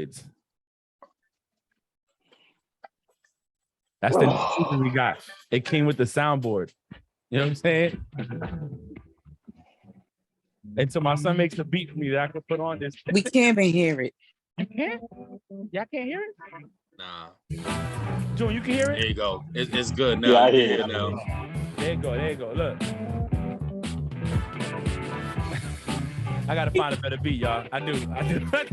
kids. That's the new season we got. It came with the soundboard. You know what I'm saying? And so my son makes a beat for me that I can put on this. We can't even hear it. You can't? Y'all can't hear it? Nah. June, you can hear it? There you go. It's good now. Yeah, I hear it now. There you go. Look. I gotta find a better beat, y'all. I do.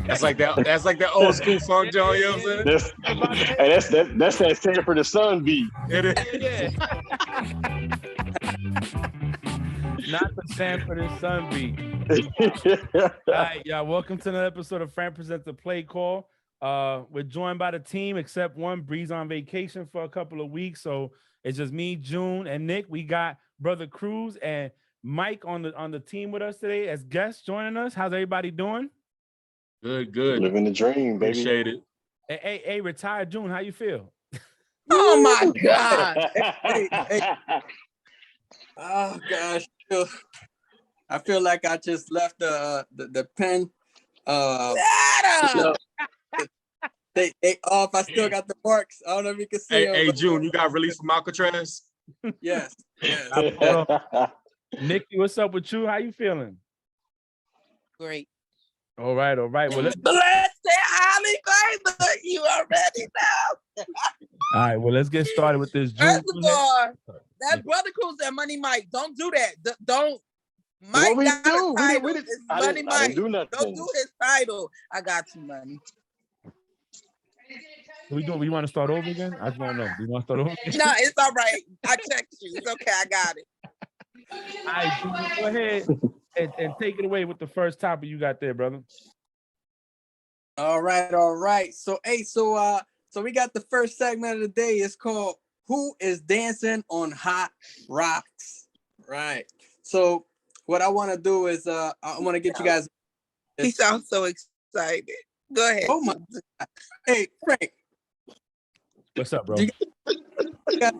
That's like that old school funk, John. You know what I'm saying? That's that Sanford the Sun beat. It is. Yeah. Not the Sanford and Son beat. All right, y'all. Welcome to another episode of Fran Presents the Play Call. We're joined by the team, except one. Bree's on vacation for a couple of weeks, so it's just me, June, and Nick. We got brother Cruz and Mike on the team with us today as guests joining us. How's everybody doing? Good. Living the dream, baby. Appreciate it. Hey, retired June, how you feel? Oh my God. Hey. Oh gosh. I feel like I just left the pen. They off. I still got the marks. I don't know if you can see them. Hey, June, you got released from Alcatraz? Yes. Nikki, what's up with you? How you feeling? Great. All right. Well, Blessed and highly favored. You already know. All right. Well, let's get started with this. First of all, that brother Cruz and Money Mike. Don't do that. Don't. Mike got a title. It's Money Mike. Don't do his title. I got you, money. We want to start over again? I just want to know. Do you want to start over again? No, it's all right. I checked you. It's okay. I got it. All right, go ahead and take it away with the first topic you got there, brother. All right. So we got the first segment of the day. It's called "Who is Dancing on Hot Rocks?" Right. So what I want to do is I want to get you guys. He sounds so excited. Go ahead. Oh my God. Hey, Frank. What's up, bro? You got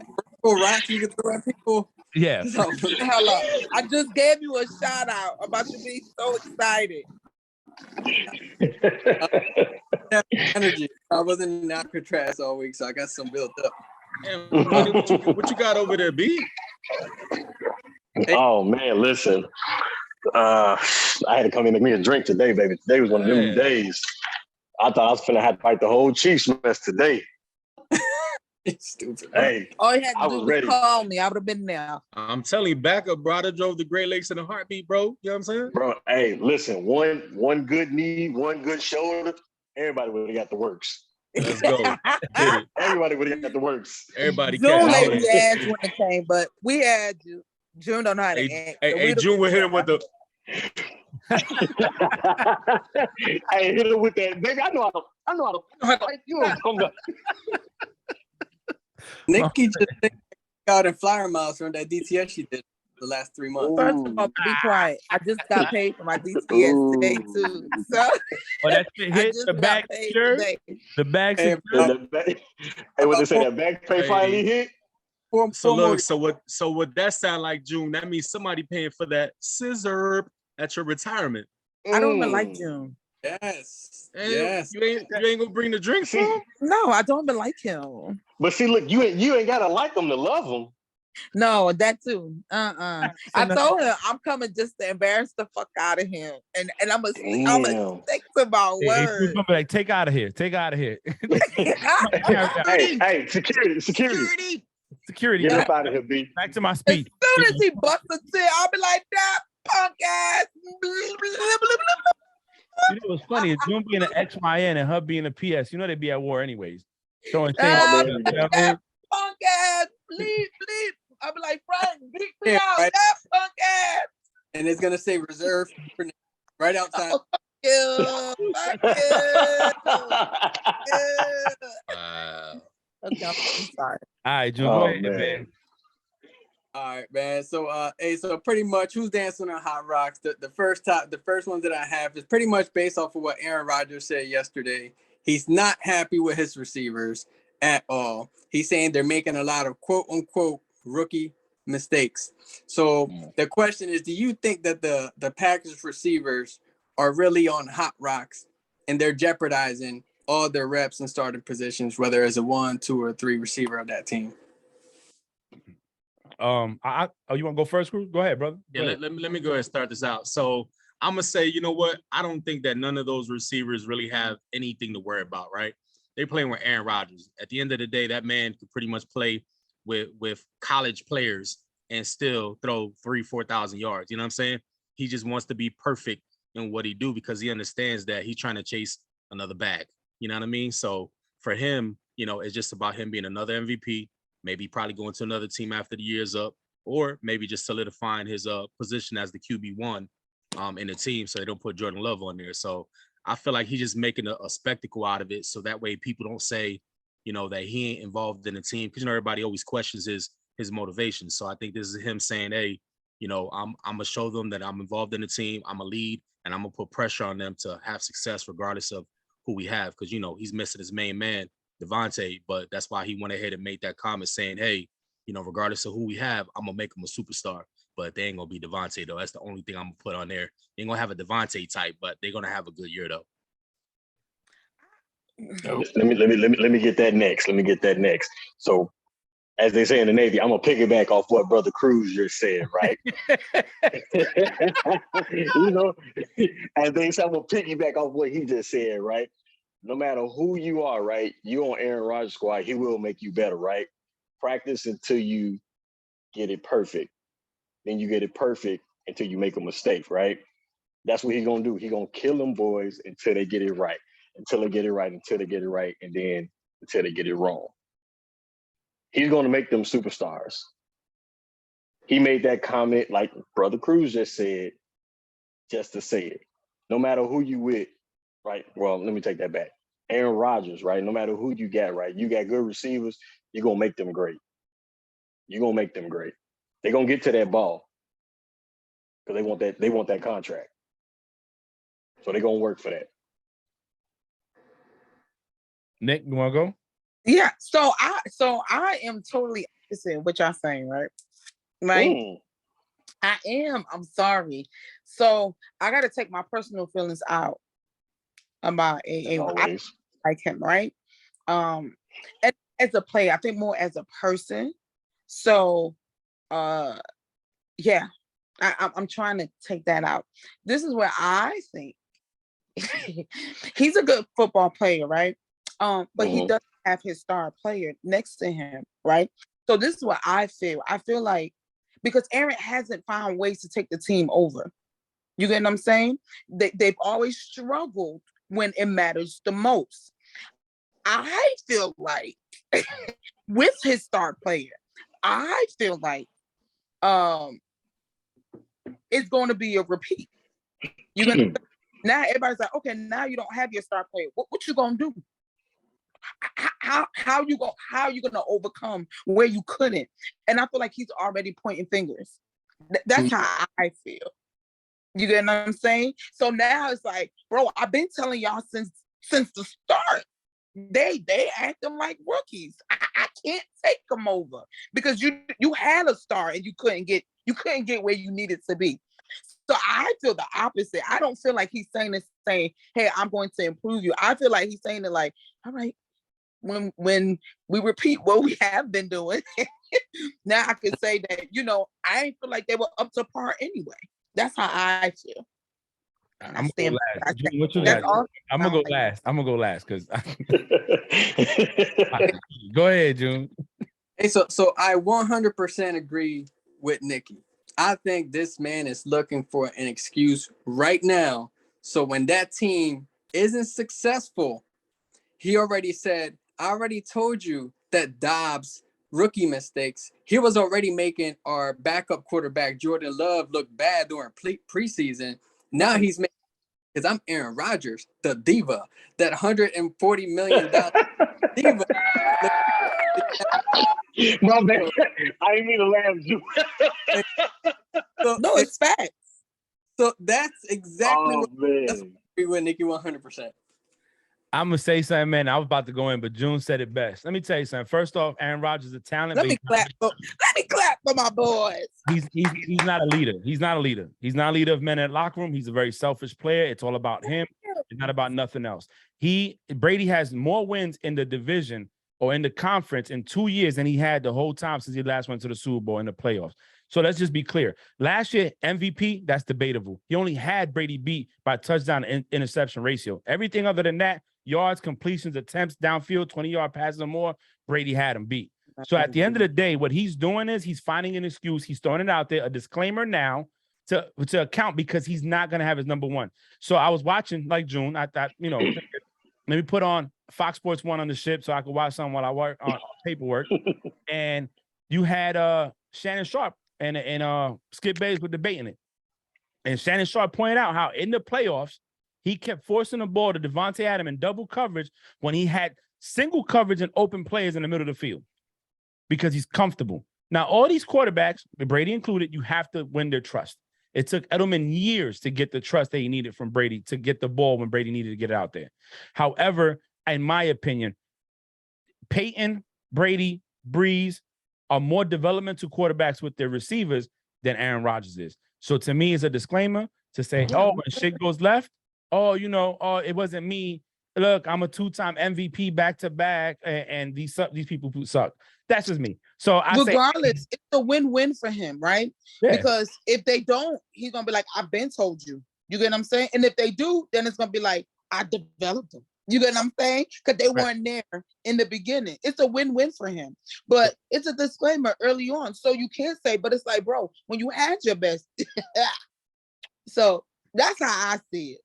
rocks you can throw at people. Yeah. Hello. I just gave you a shout out about to be so excited. Energy. I wasn't in Alcatraz all week, so I got some built up. And what you got over there, B? Oh man, listen. I had to come in and make me a drink today, baby. Today was one of them days. I thought I was finna have to fight the whole Chiefs mess today. Stupid. Hey, all you had to do was ready. call me. I would have been there. I'm telling you, backup brother drove the Great Lakes in a heartbeat, bro. You know what I'm saying? Bro, hey, listen, one good knee, one good shoulder, everybody would have got the works. Let's go. Everybody would have got the works. Everybody June catch laid the ass when it came, but we had you. June don't know how to act. Hey, June will hit him with the. I hit him with that, baby. I know how to fight you. Nikki just out in flyer miles from that DTS she did the last 3 months. First of all, be quiet. I just got paid for my DTS today too. So that shit hit the back shirt. The bag. Hey, what they say? That back pay finally hit. So look, so what that sound like, June? That means somebody paying for that scissor at your retirement. I don't even like June. Yes. And yes. You ain't gonna bring the drinks for him? No, I don't even like him. But see, look, you ain't gotta like them to love them. No, that too. I told him I'm coming just to embarrass the fuck out of him, and I'm gonna stick to my word. Like, take out of here. Hey, security. Get up out of here, B. Back to my speech. As soon as he busts a tip, I'll be like, that punk ass. You know what's funny is June being an XYN and her being a PS. You know they'd be at war anyways. Throwing things. That punk ass, bleep. I'll be like, Frank, beat me out. Right? That punk ass. And it's gonna say reserve right outside. Fuck you. Okay, I'm sorry. All right, June, go ahead, man. All right, man. So, so pretty much, who's dancing on Hot Rocks? The first one that I have is pretty much based off of what Aaron Rodgers said yesterday. He's not happy with his receivers at all. He's saying they're making a lot of quote unquote rookie mistakes. So the question is, do you think that the Packers receivers are really on Hot Rocks and they're jeopardizing all their reps and starting positions, whether as a 1, 2, or 3 receiver of that team. You want to go first, Cruz? Go ahead, brother. Let me go ahead and start this out. So I'm gonna say, you know what? I don't think that none of those receivers really have anything to worry about, right? They're playing with Aaron Rodgers. At the end of the day, that man could pretty much play with college players and still throw 3,000-4,000 yards. You know what I'm saying? He just wants to be perfect in what he do because he understands that he's trying to chase another bag. You know what I mean? So for him, you know, it's just about him being another MVP, maybe probably going to another team after the year's up, or maybe just solidifying his position as the QB1 in the team so they don't put Jordan Love on there. So I feel like he's just making a spectacle out of it so that way people don't say, you know, that he ain't involved in the team because, you know, everybody always questions his motivation. So I think this is him saying, hey, you know, I'm going to show them that I'm involved in the team, I'm a lead, and I'm going to put pressure on them to have success regardless of who we have because, you know, he's missing his main man, Devontae, but that's why he went ahead and made that comment saying, hey, you know, regardless of who we have, I'm going to make him a superstar. But they ain't going to be Devontae, though. That's the only thing I'm going to put on there. They ain't going to have a Devontae type, but they're going to have a good year, though. Let me get that next. Let me get that next. So, as they say in the Navy, I'm going to piggyback off what Brother Cruz just said, right? You know, as they say, I'm going to piggyback off what he just said, right? No matter who you are, right? You on Aaron Rodgers' squad, he will make you better, right? Practice until you get it perfect. Then you get it perfect until you make a mistake, right? That's what he's going to do. He's going to kill them boys until they get it right, until they get it right, and then until they get it wrong. He's going to make them superstars. He made that comment like Brother Cruz just said, just to say it. No matter who you with, right? Well, let me take that back. Aaron Rodgers, right? No matter who you got, right? You got good receivers, you're going to make them great. You're going to make them great. They're going to get to that ball because they want that contract. So they're going to work for that. Nick, you want to go? Yeah. So I am totally opposite what y'all saying, right? Right. I am. I'm sorry. So I got to take my personal feelings out about I like him, right? And as a player, I think more as a person. So, yeah, I'm trying to take that out. This is where I think he's a good football player, right? But he doesn't have his star player next to him, right? So this is what I feel. I feel like because Aaron hasn't found ways to take the team over. You get what I'm saying? They've always struggled when it matters the most. I feel like with his star player, I feel like it's going to be a repeat. You're gonna now everybody's like, okay, now you don't have your star player. What you gonna do? How you gonna overcome where you couldn't? And I feel like he's already pointing fingers. That's how I feel. You get what I'm saying? So now it's like, bro, I've been telling y'all since the start. They acting like rookies. I can't take them over because you had a star and you couldn't get where you needed to be. So I feel the opposite. I don't feel like he's saying, hey, I'm going to improve you. I feel like he's saying it like, all right, when we repeat what we have been doing, now I can say that, you know, I ain't feel like they were up to par anyway. That's how I feel. I'm gonna go last. What you got? I'm gonna go last because go ahead, June. Hey, so I 100% agree with Nikki. I think this man is looking for an excuse right now. So when that team isn't successful, he already said, I already told you that Dobbs rookie mistakes. He was already making our backup quarterback, Jordan Love, look bad during preseason. Now he's making, because I'm Aaron Rodgers, the diva, that $140 million diva. My man, I didn't mean to laugh, you. No, it's facts. So that's exactly what I agree with Nikki 100%. I'm gonna say something, man. I was about to go in, but June said it best. Let me tell you something. First off, Aaron Rodgers is a talent. Let me clap for my boys. He's not a leader. He's not a leader. He's not a leader of men in the locker room. He's a very selfish player. It's all about him. It's not about nothing else. Brady has more wins in the division or in the conference in 2 years than he had the whole time since he last went to the Super Bowl in the playoffs. So let's just be clear. Last year, MVP, that's debatable. He only had Brady beat by touchdown interception ratio. Everything other than that, yards, completions, attempts, downfield, 20-yard passes or more, Brady had him beat. So at the end of the day, what he's doing is he's finding an excuse. He's throwing it out there, a disclaimer now to account because he's not going to have his number one. So I was watching, like June, I thought, let me put on Fox Sports 1 on the ship so I could watch something while I work on paperwork. And you had Shannon Sharp and Skip Bayless were debating it. And Shannon Sharp pointed out how in the playoffs, he kept forcing the ball to Devontae Adams in double coverage when he had single coverage and open players in the middle of the field because he's comfortable. Now, all these quarterbacks, Brady included, you have to win their trust. It took Edelman years to get the trust that he needed from Brady to get the ball when Brady needed to get it out there. However, in my opinion, Peyton, Brady, Breeze are more developmental quarterbacks with their receivers than Aaron Rodgers is. So to me, it's a disclaimer to say, when shit goes left, it wasn't me. Look, I'm a 2-time MVP back-to-back, and these people who suck. That's just me. So regardless, it's a win-win for him, right? Yeah. Because if they don't, he's gonna be like, I've been told you. You get what I'm saying? And if they do, then it's gonna be like, I developed them. You get what I'm saying? Because they weren't there in the beginning. It's a win-win for him. But it's a disclaimer early on. So you can't say, but it's like, bro, when you had your best. So that's how I see it.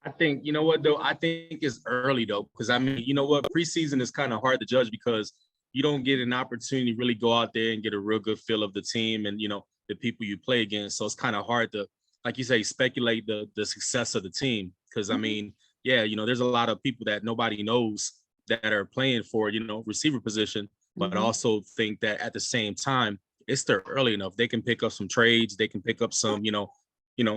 I think, you know what, though? I think it's early, though, because, I mean, you know what? Preseason is kind of hard to judge because you don't get an opportunity to really go out there and get a real good feel of the team and, the people you play against. So it's kind of hard to, like you say, speculate the success of the team because, I mean, there's a lot of people that nobody knows that are playing for, receiver position, but I also think that at the same time, it's still early enough. They can pick up some trades. They can pick up some,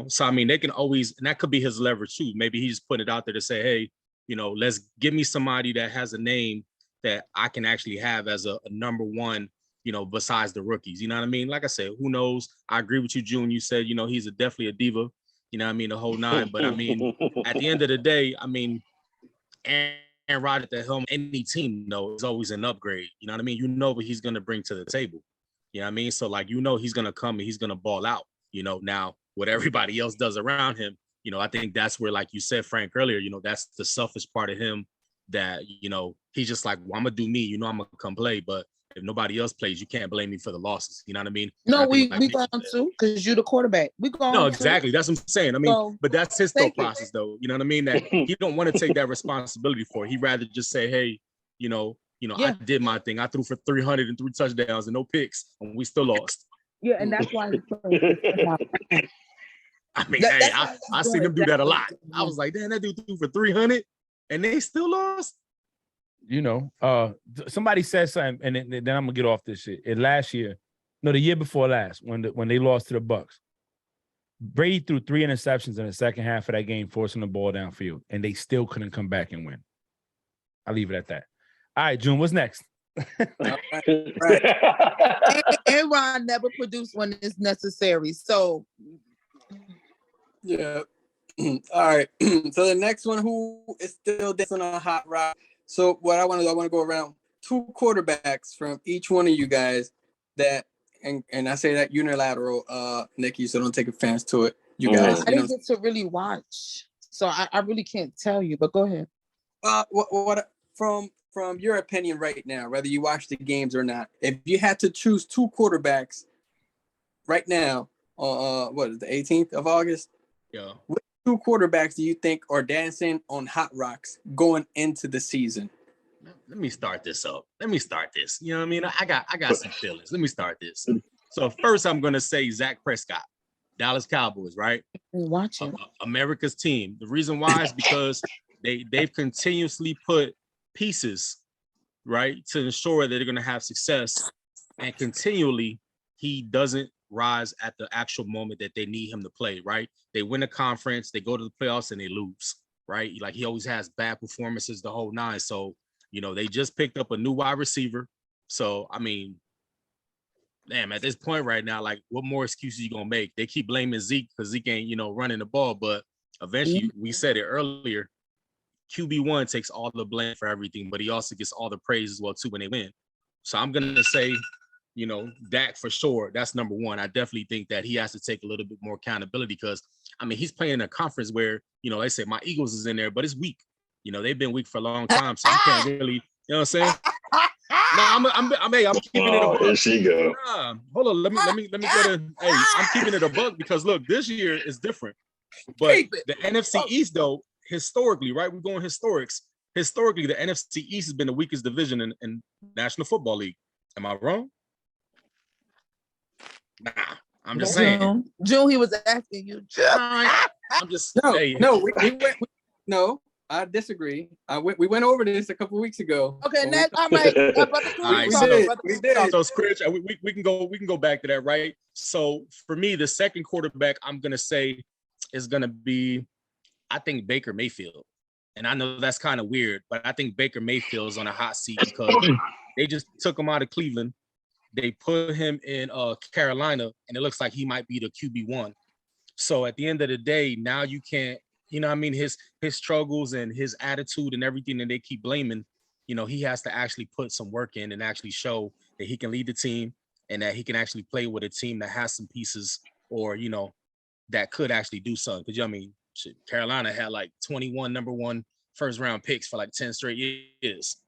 so I mean, they can always, and that could be his leverage too. Maybe he's put it out there to say, hey, let's give me somebody that has a name that I can actually have as a number one, besides the rookies. You know what I mean? Like I said, who knows? I agree with you, June. You said, he's definitely a diva. You know what I mean? The whole nine. But I mean, at the end of the day, I mean, Aaron Rodgers at the helm, any team, is always an upgrade. You know what I mean? What he's going to bring to the table. You know what I mean? So like, he's going to come and he's going to ball out, now what everybody else does around him. I think that's where, like you said, Frank, earlier, that's the selfish part of him that, he's just like, well, I'm going to do me, I'm going to come play. But if nobody else plays, you can't blame me for the losses. You know what I mean? No, we going to, because you're the quarterback. We going No, exactly. That's what I'm saying. I mean, but that's his thought process, though. You know what I mean? That he don't want to take that responsibility for it. He'd rather just say, hey, I did my thing. I threw for 300 and 3 touchdowns and no picks, and we still lost. Yeah, and that's why. I mean, I seen him do that a lot. I was like, damn, that dude threw for 300 and they still lost. Somebody said something, and then I'm gonna get off this shit. The year before last, when they lost to the Bucks, Brady threw 3 interceptions in the second half of that game, forcing the ball downfield, and they still couldn't come back and win. I'll leave it at that. All right, June, what's next? Aaron never produced when it's necessary. So, yeah. All right. So the next one, who is still dancing on a hot rock? So what I want to go around 2 quarterbacks from each one of you guys that, and I say that unilateral, Nikki, so don't take offense to it. You guys, I didn't get to really watch, so I really can't tell you. But go ahead. What from your opinion right now, whether you watch the games or not, if you had to choose 2 quarterbacks right now, what is the 18th of August? Yeah. Which 2 quarterbacks do you think are dancing on hot rocks going into the season? Let me start this up. You know what I mean? I got some feelings. Let me start this. So first, I'm gonna say Dak Prescott, Dallas Cowboys, right? Watching America's team. The reason why is because they've continuously put pieces, right, to ensure that they're gonna have success, and continually he doesn't rise at the actual moment that they need him to play, right? They win a conference, they go to the playoffs, and they lose, right? Like, he always has bad performances the whole nine. So, they just picked up a new wide receiver. So, I mean, damn, at this point right now, like, what more excuses you gonna make? They keep blaming Zeke because Zeke ain't, running the ball. But eventually, we said it earlier, QB1 takes all the blame for everything, but he also gets all the praise as well too when they win. So I'm gonna say, Dak for sure. That's number one. I definitely think that he has to take a little bit more accountability because he's playing in a conference where they say my Eagles is in there, but it's weak. They've been weak for a long time, so you can't really. You know what I'm saying? No, I'm keeping it a buck. There she go. Nah, hold on. Let me go to. Hey, I'm keeping it a buck because look, this year is different. But the NFC East, though, historically, right? We're going historics. Historically, the NFC East has been the weakest division in National Football League. Am I wrong? Nah, I'm just saying. June, he was asking you. I'm just no. I disagree. We went over this a couple weeks ago. Okay, next I'm like, we did. So Scritch, we can go back to that, right? So for me, the second quarterback I'm gonna say is gonna be, I think Baker Mayfield. And I know that's kind of weird, but I think Baker Mayfield is on a hot seat because they just took him out of Cleveland. They put him in Carolina, and it looks like he might be the QB1. So at the end of the day, now you can't. His struggles and his attitude and everything that they keep blaming, he has to actually put some work in and actually show that he can lead the team and that he can actually play with a team that has some pieces or, that could actually do something. Because, Carolina had like 21 number one first round picks for like 10 straight years.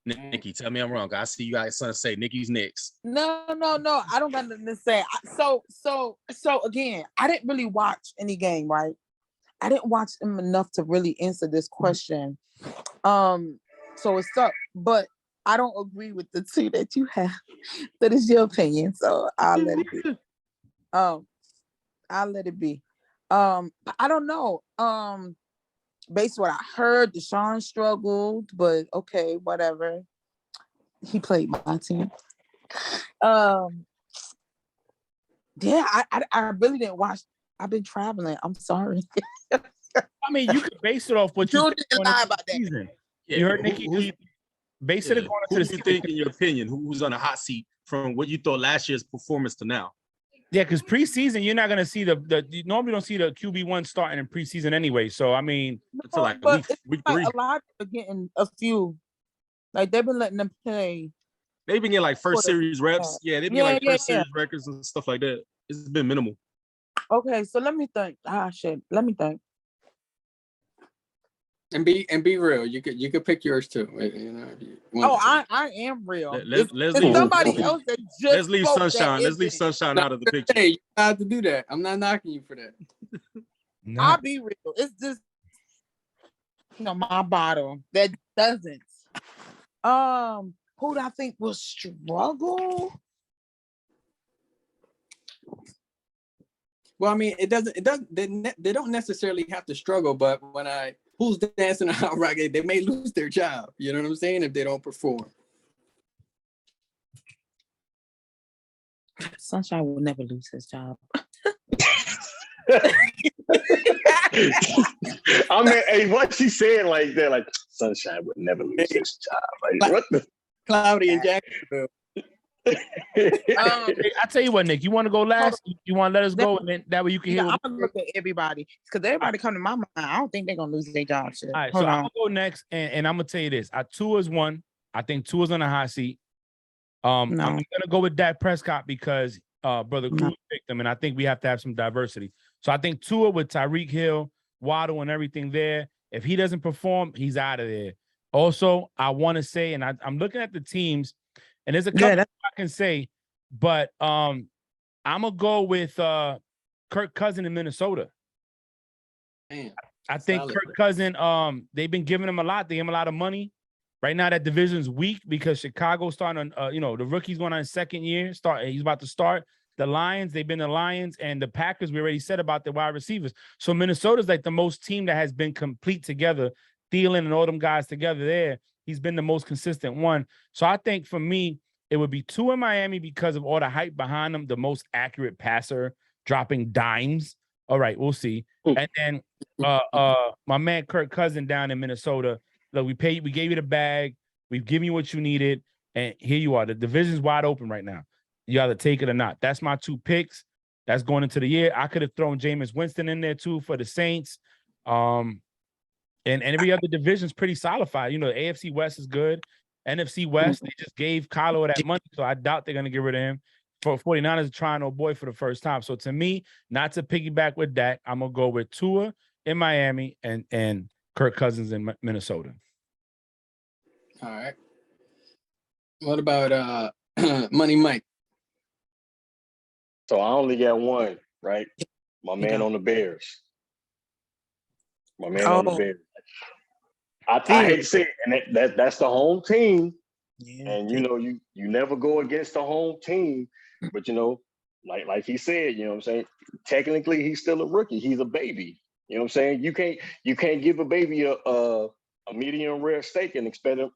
Nikki, tell me I'm wrong. I see you guys son say Nikki's next. No. I don't got nothing to say. So again, I didn't really watch any game, right? I didn't watch them enough to really answer this question. So it's up, but I don't agree with the two that you have. That is your opinion, so I'll let it be. I'll let it be. I don't know. Based on what I heard, Deshaun struggled, but okay, whatever. He played my team. Yeah, I really didn't watch. I've been traveling. I'm sorry. You could base it off what you didn't lie about that. Season. Yeah, you heard Nikki. Base it going who into do you think, in your opinion, who's on a hot seat from what you thought last year's performance to now? Yeah, because preseason, you're not going to see you normally don't see the QB1 starting in preseason anyway. So, until like week 3. A lot are getting a few. Like, they've been letting them play. They've been getting like first series reps. Yeah, they've been like first series records and stuff like that. It's been minimal. Okay, so let me think. Let me think. And be real. You could pick yours too. I am real. Let's leave somebody else that just let's leave Sunshine. Let's leave Sunshine out of the picture. Hey, you have to do that. I'm not knocking you for that. No. I'll be real. It's just my bottle that doesn't. Who do I think will struggle? Well, they don't necessarily have to struggle, but who's dancing a hot rock, they may lose their job. You know what I'm saying? If they don't perform. Sunshine will never lose his job. Hey, what she saying like that? Like Sunshine would never lose his job. Like what the? Cloudy in Jacksonville. I tell you what, Nick, you want to go last? You want to let us go, and then that way you can hear. I'm gonna look at everybody because everybody come to my mind. I don't think they're gonna lose their job. Shit. All right, so I'm gonna go next, and I'm gonna tell you this: Tua's one. I think Tua's on the hot seat. I'm gonna go with Dak Prescott because brother Cruz picked him, and I think we have to have some diversity. So I think Tua with Tyreek Hill, Waddle, and everything there. If he doesn't perform, he's out of there. Also, I want to say, and I'm looking at the teams. And there's a couple I can say, but I'm gonna go with Kirk Cousins in Minnesota. Man, I think Kirk Cousins, they've been giving him a lot. They give him a lot of money. Right now, that division's weak because Chicago's starting on, the rookie's going on his second year. He's about to start. The Lions, they've been the Lions, and the Packers, we already said about the wide receivers. So Minnesota's like the most team that has been complete together. Thielen and all them guys together there. He's been the most consistent one. So I think for me, it would be Tua in Miami because of all the hype behind him, the most accurate passer, dropping dimes. All right, we'll see. And then my man Kirk Cousins down in Minnesota. Look, we gave you the bag. We've given you what you needed. And here you are. The division's wide open right now. You either take it or not. That's my two picks. that's going into the year. I could have thrown Jameis Winston in there too for the Saints. And every other division's pretty solidified. You know, the AFC West is good. NFC West, they just gave Kylo that money, so I doubt they're going to get rid of him. For 49ers are trying old boy for the first time. So to me, not to piggyback with Dak, I'm going to go with Tua in Miami and Kirk Cousins in Minnesota. All right. What about Money Mike? So I only got one, right? My man on the Bears. My man on the Bears. I hate to say it, and that's the home team. Yeah, and you know, you never go against the home team, but you know, like he said, you know what I'm saying? Technically, he's still a rookie. He's a baby. You know what I'm saying? You can't give a baby a medium rare steak and expect him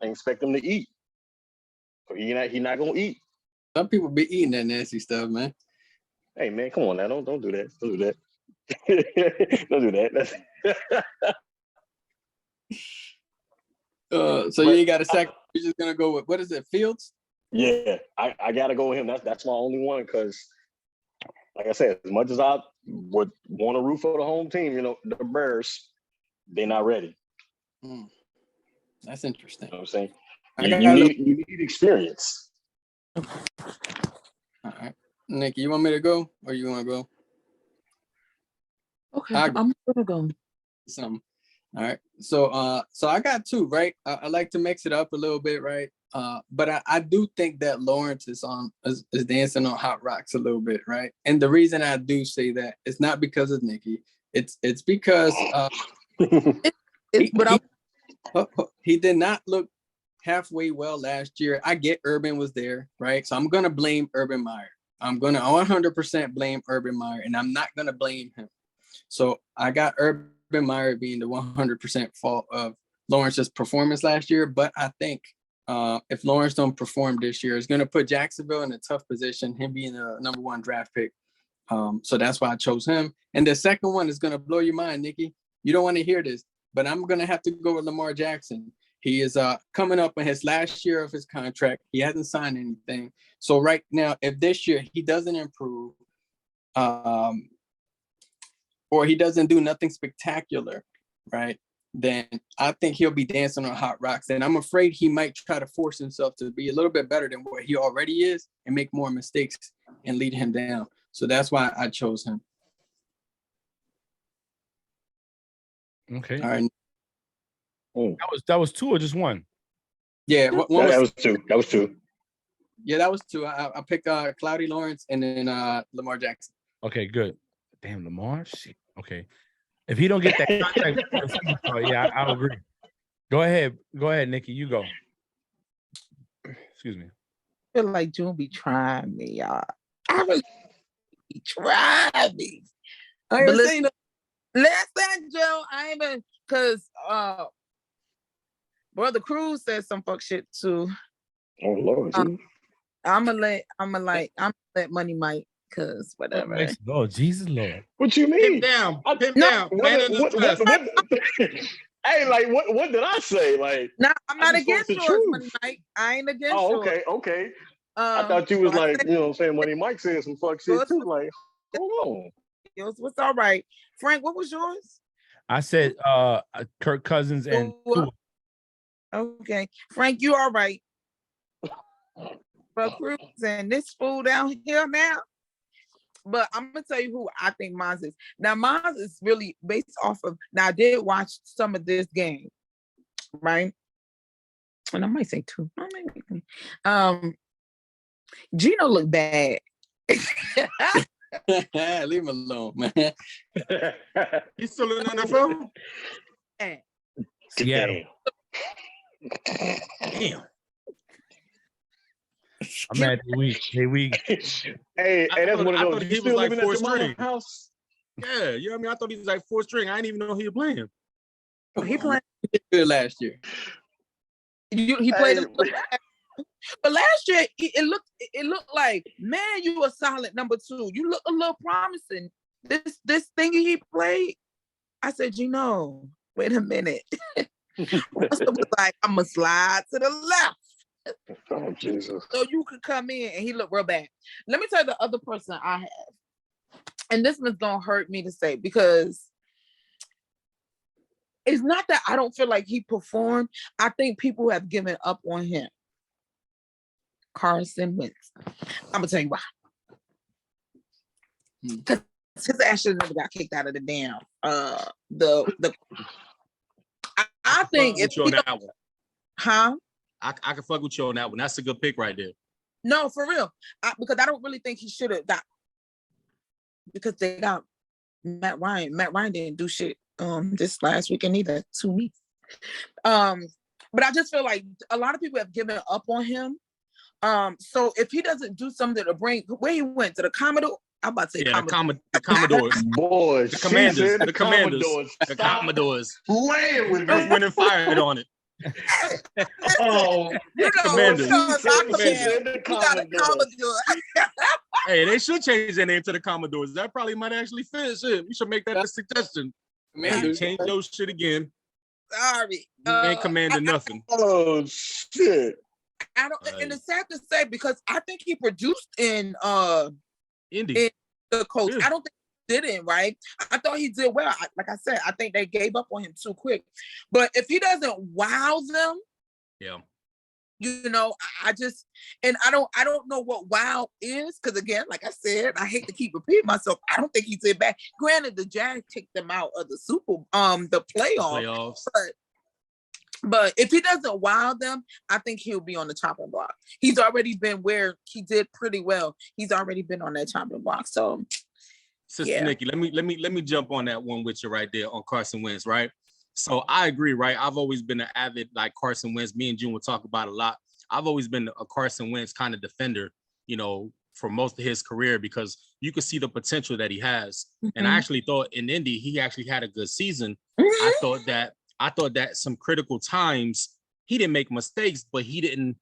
to eat. So he not gonna eat. Some people be eating that nasty stuff, man. Hey man, come on now, don't do that. Don't do that. Don't do that. So you ain't got a second. You're just gonna go with, what is it, Fields? Yeah, I gotta go with him. That's my only one, because like I said, as much as I would want to root for the home team, you know, the Bears, they're not ready. That's interesting. You know what I'm saying? You need experience. All right. Nikki, you want me to go or you want to go? Okay, I'm gonna go. All right. So I got two, right? I like to mix it up a little bit, right? But I do think that Lawrence is dancing on hot rocks a little bit, right? And the reason I do say that is not because of Nikki. It's because he did not look halfway well last year. I get Urban was there, right? So I'm gonna blame Urban Meyer. I'm gonna 100% blame Urban Meyer, and I'm not gonna blame him. So I got Urban Meyer being the 100% fault of Lawrence's performance last year. But I think if Lawrence don't perform this year, it's going to put Jacksonville in a tough position, him being a number 1 draft pick. So that's why I chose him. And the second one is going to blow your mind, Nikki. You don't want to hear this, but I'm going to have to go with Lamar Jackson. He is coming up on his last year of his contract. He hasn't signed anything. So right now, if this year he doesn't improve, or he doesn't do nothing spectacular, right, then I think he'll be dancing on hot rocks. And I'm afraid he might try to force himself to be a little bit better than what he already is and make more mistakes and lead him down. So that's why I chose him. Okay. All right. That was 2 or just 1? Yeah, that was 2. That was 2. Yeah, that was 2. I picked Cloudy Lawrence and then Lamar Jackson. Okay, good. Damn, Lamar? Shit. Okay. If he don't get that contract, yeah, I'll agree. Go ahead, Nikki. You go. Excuse me. I feel like June be trying me, y'all. I really be trying me. I ain't saying that. Listen, Joe, I ain't been, because Brother Cruz said some fuck shit too. Oh Lord. I'm gonna let Money Mike, cause whatever. Oh Jesus Lord. What you mean? Down. What, hey, like what did I say? Like, no, I'm not against yours, Money Mike. I ain't against yours. Okay. I thought you was like, you know what I'm saying, Money Mike said some fuck shit too. Like, hold on. Yours was all right. Frank, what was yours? I said Kirk Cousins and Tua. Okay. Frank, you all right. But Cruz and this fool down here now. But I'm gonna tell you who I think mine is. Now, mine is really based off of. Now, I did watch some of this game, right? And I might say 2. Gino looked bad. Leave him alone, man. He's still in the NFL? Seattle. Damn. I'm mad they weak. Hey, that's one of those. I thought he was like 4 string. House? Yeah, you know what I mean? I thought he was like 4 string. I didn't even know he was playing. He played good last year. He played but last year it looked like, man, you a solid number 2. You look a little promising. This thing he played, I said, Gino, wait a minute. Russell was like, I'm gonna slide to the left. Oh Jesus! So you could come in, and he looked real bad. Let me tell you the other person I have. and this one's gonna hurt me to say because it's not that I don't feel like he performed. I think people have given up on him. Carson Wentz. I'm gonna tell you why. Because his ass should never got kicked out of the damn I think if he that one. Huh? I can fuck with you on that one. That's a good pick right there. No, for real. Because I don't really think he should have got, because they got Matt Ryan. Matt Ryan didn't do shit this last weekend either to me. But I just feel like a lot of people have given up on him. So if he doesn't do something to bring, where he went to the Commodore, I'm about to say the Commodores. Boys, the Commanders. the Commanders. The Commodores. Playing with Earth, me. Wind, and Fire on it. Oh, you know, Commanders. the Commodore. Hey, they should change their name to the Commodores. That probably might actually fit. Shit, we should make that a suggestion. Commanders. Change those shit again. Sorry. You ain't commanding nothing. oh shit. I don't, and it's sad to say because I think he produced in Indy. in the Colts. Yeah. I don't think he didn't, right? I thought he did well. Like I said, I think they gave up on him too quick. But if he doesn't wow them, Yeah. you know, I just, and I don't know what wow is, because again, like I said, I hate to keep repeating myself. I don't think he did bad. Granted, the Jags kicked them out of the playoffs. But if he doesn't wow them, I think he'll be on the chopping block. He's already been where he did pretty well. He's already been on that chopping block. So, Sister Nikki, let me jump on that one with you right there on Carson Wentz, right? So I agree, right? I've always been an avid like Carson Wentz. Me and June will talk about a lot. I've always been a Carson Wentz kind of defender, you know, for most of his career because you can see the potential that he has. Mm-hmm. And I actually thought in Indy he actually had a good season. Mm-hmm. I thought that some critical times he didn't make mistakes, but he didn't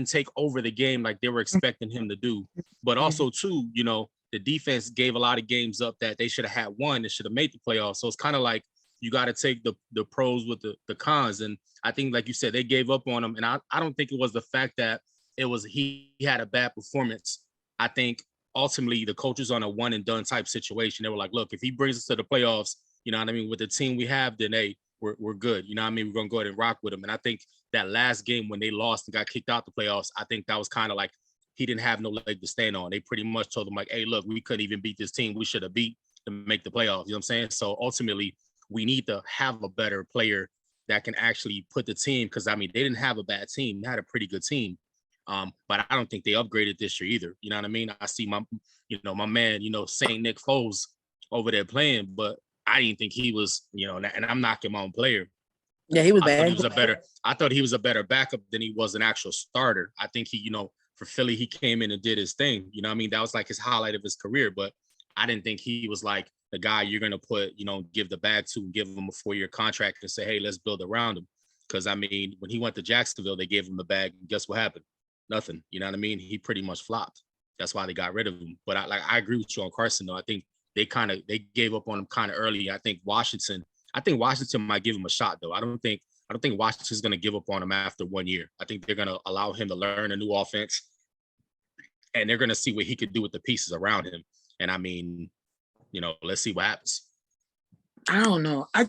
take over the game like they were expecting him to do. But also too, you know, the defense gave a lot of games up that they should have had won. They should have made the playoffs. So it's kind of like you got to take the pros with the cons. And I think, like you said, they gave up on him. And I don't think it was the fact that it was he had a bad performance. I think ultimately the coaches on a one and done type situation. They were like, look, if he brings us to the playoffs, you know what I mean, with the team we have, then hey, we're good. You know what I mean? We're gonna go ahead and rock with him. And I think that last game when they lost and got kicked out the playoffs, I think that was kind of like he didn't have no leg to stand on. They pretty much told him like, hey, look, we couldn't even beat this team. We should have beat to make the playoffs. You know what I'm saying? So ultimately, we need to have a better player that can actually put the team, because I mean, they didn't have a bad team. They had a pretty good team. But I don't think they upgraded this year either. You know what I mean? I see my man, Saint Nick Foles over there playing, but I didn't think he was, and I'm knocking my own player. Yeah, he was bad. I thought he was a better backup than he was an actual starter. I think he, for Philly, he came in and did his thing. You know what I mean? That was like his highlight of his career, but I didn't think he was like the guy you're going to put, give the bag to, give him a 4-year contract and say, hey, let's build around him. Because, I mean, when he went to Jacksonville, they gave him the bag. And guess what happened? Nothing. You know what I mean? He pretty much flopped. That's why they got rid of him. But I agree with you on Carson, though. I think they gave up on him kind of early. I think Washington might give him a shot, though. I don't think Washington's going to give up on him after 1 year. I think they're going to allow him to learn a new offense, and they're going to see what he could do with the pieces around him. And I mean, let's see what happens. I don't know. I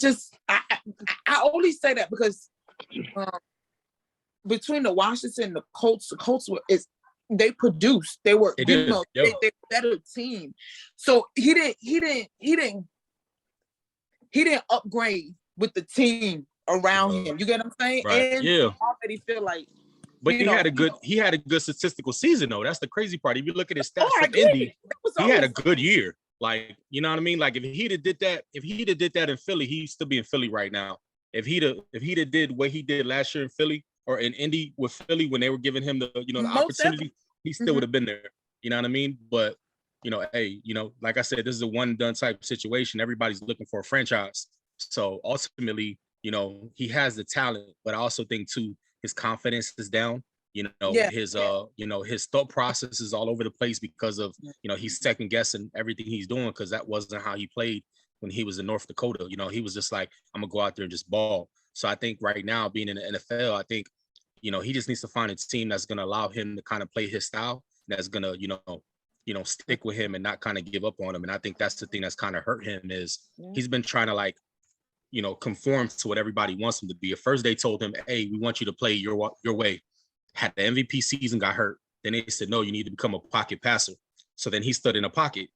only say that because between the Washington and the Colts they produced. They were they better team. So he didn't upgrade with the team around him. You get what I'm saying? Right. And yeah. I already feel like. But he had a good statistical season though. That's the crazy part. If you look at his stats for Indy, he had a good year. Like, you know what I mean? Like if he'd have did that in Philly, he'd still be in Philly right now. If he'd have did what he did last year in Philly or in Indy with Philly when they were giving him the the opportunity, he still would have been there. You know what I mean? But hey, like I said, this is a one and done type situation. Everybody's looking for a franchise. So ultimately, he has the talent, but I also think too, his confidence is down. His thought process is all over the place because of he's second guessing everything he's doing, because that wasn't how he played when he was in North Dakota. He was just like, I'm gonna go out there and just ball. So I think right now, being in the NFL, I think he just needs to find a team that's gonna allow him to kind of play his style, that's gonna stick with him and not kind of give up on him. And I think that's the thing that's kind of hurt him is he's been trying to like, conform to what everybody wants him to be. At first they told him, hey, we want you to play your way. Had the MVP season, got hurt. Then they said, no, you need to become a pocket passer. So then he stood in a pocket,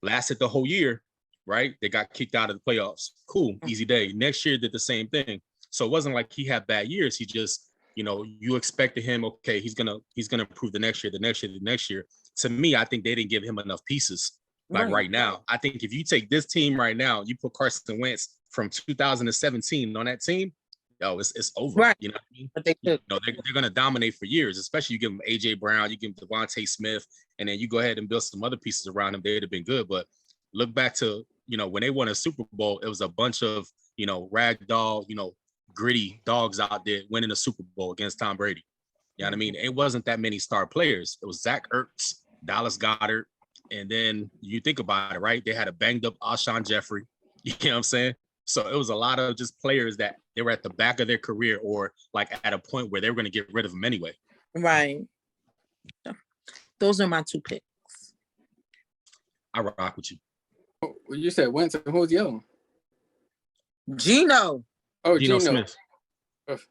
lasted the whole year, right? They got kicked out of the playoffs. Cool, easy day. Next year did the same thing. So it wasn't like he had bad years. He just, you expected him, okay, he's gonna improve the next year. To me, I think they didn't give him enough pieces. Like right now, I think if you take this team right now, you put Carson Wentz from 2017 on that team, it's over. Right. You know what I mean? But they're going to dominate for years, especially you give them A.J. Brown, you give them Devontae Smith, and then you go ahead and build some other pieces around them. They'd have been good. But look back to, when they won a Super Bowl, it was a bunch of, ragdoll, gritty dogs out there winning a Super Bowl against Tom Brady. You know what I mean? It wasn't that many star players. It was Zach Ertz, Dallas Goedert, and then you think about it, right? They had a banged up Alshon Jeffrey. You know what I'm saying? So it was a lot of just players that they were at the back of their career or like at a point where they were going to get rid of them anyway. Right. Those are my two picks. I rock with you. Well, you said Wentz. Who's the other one? Geno. Oh, Geno Geno Smith.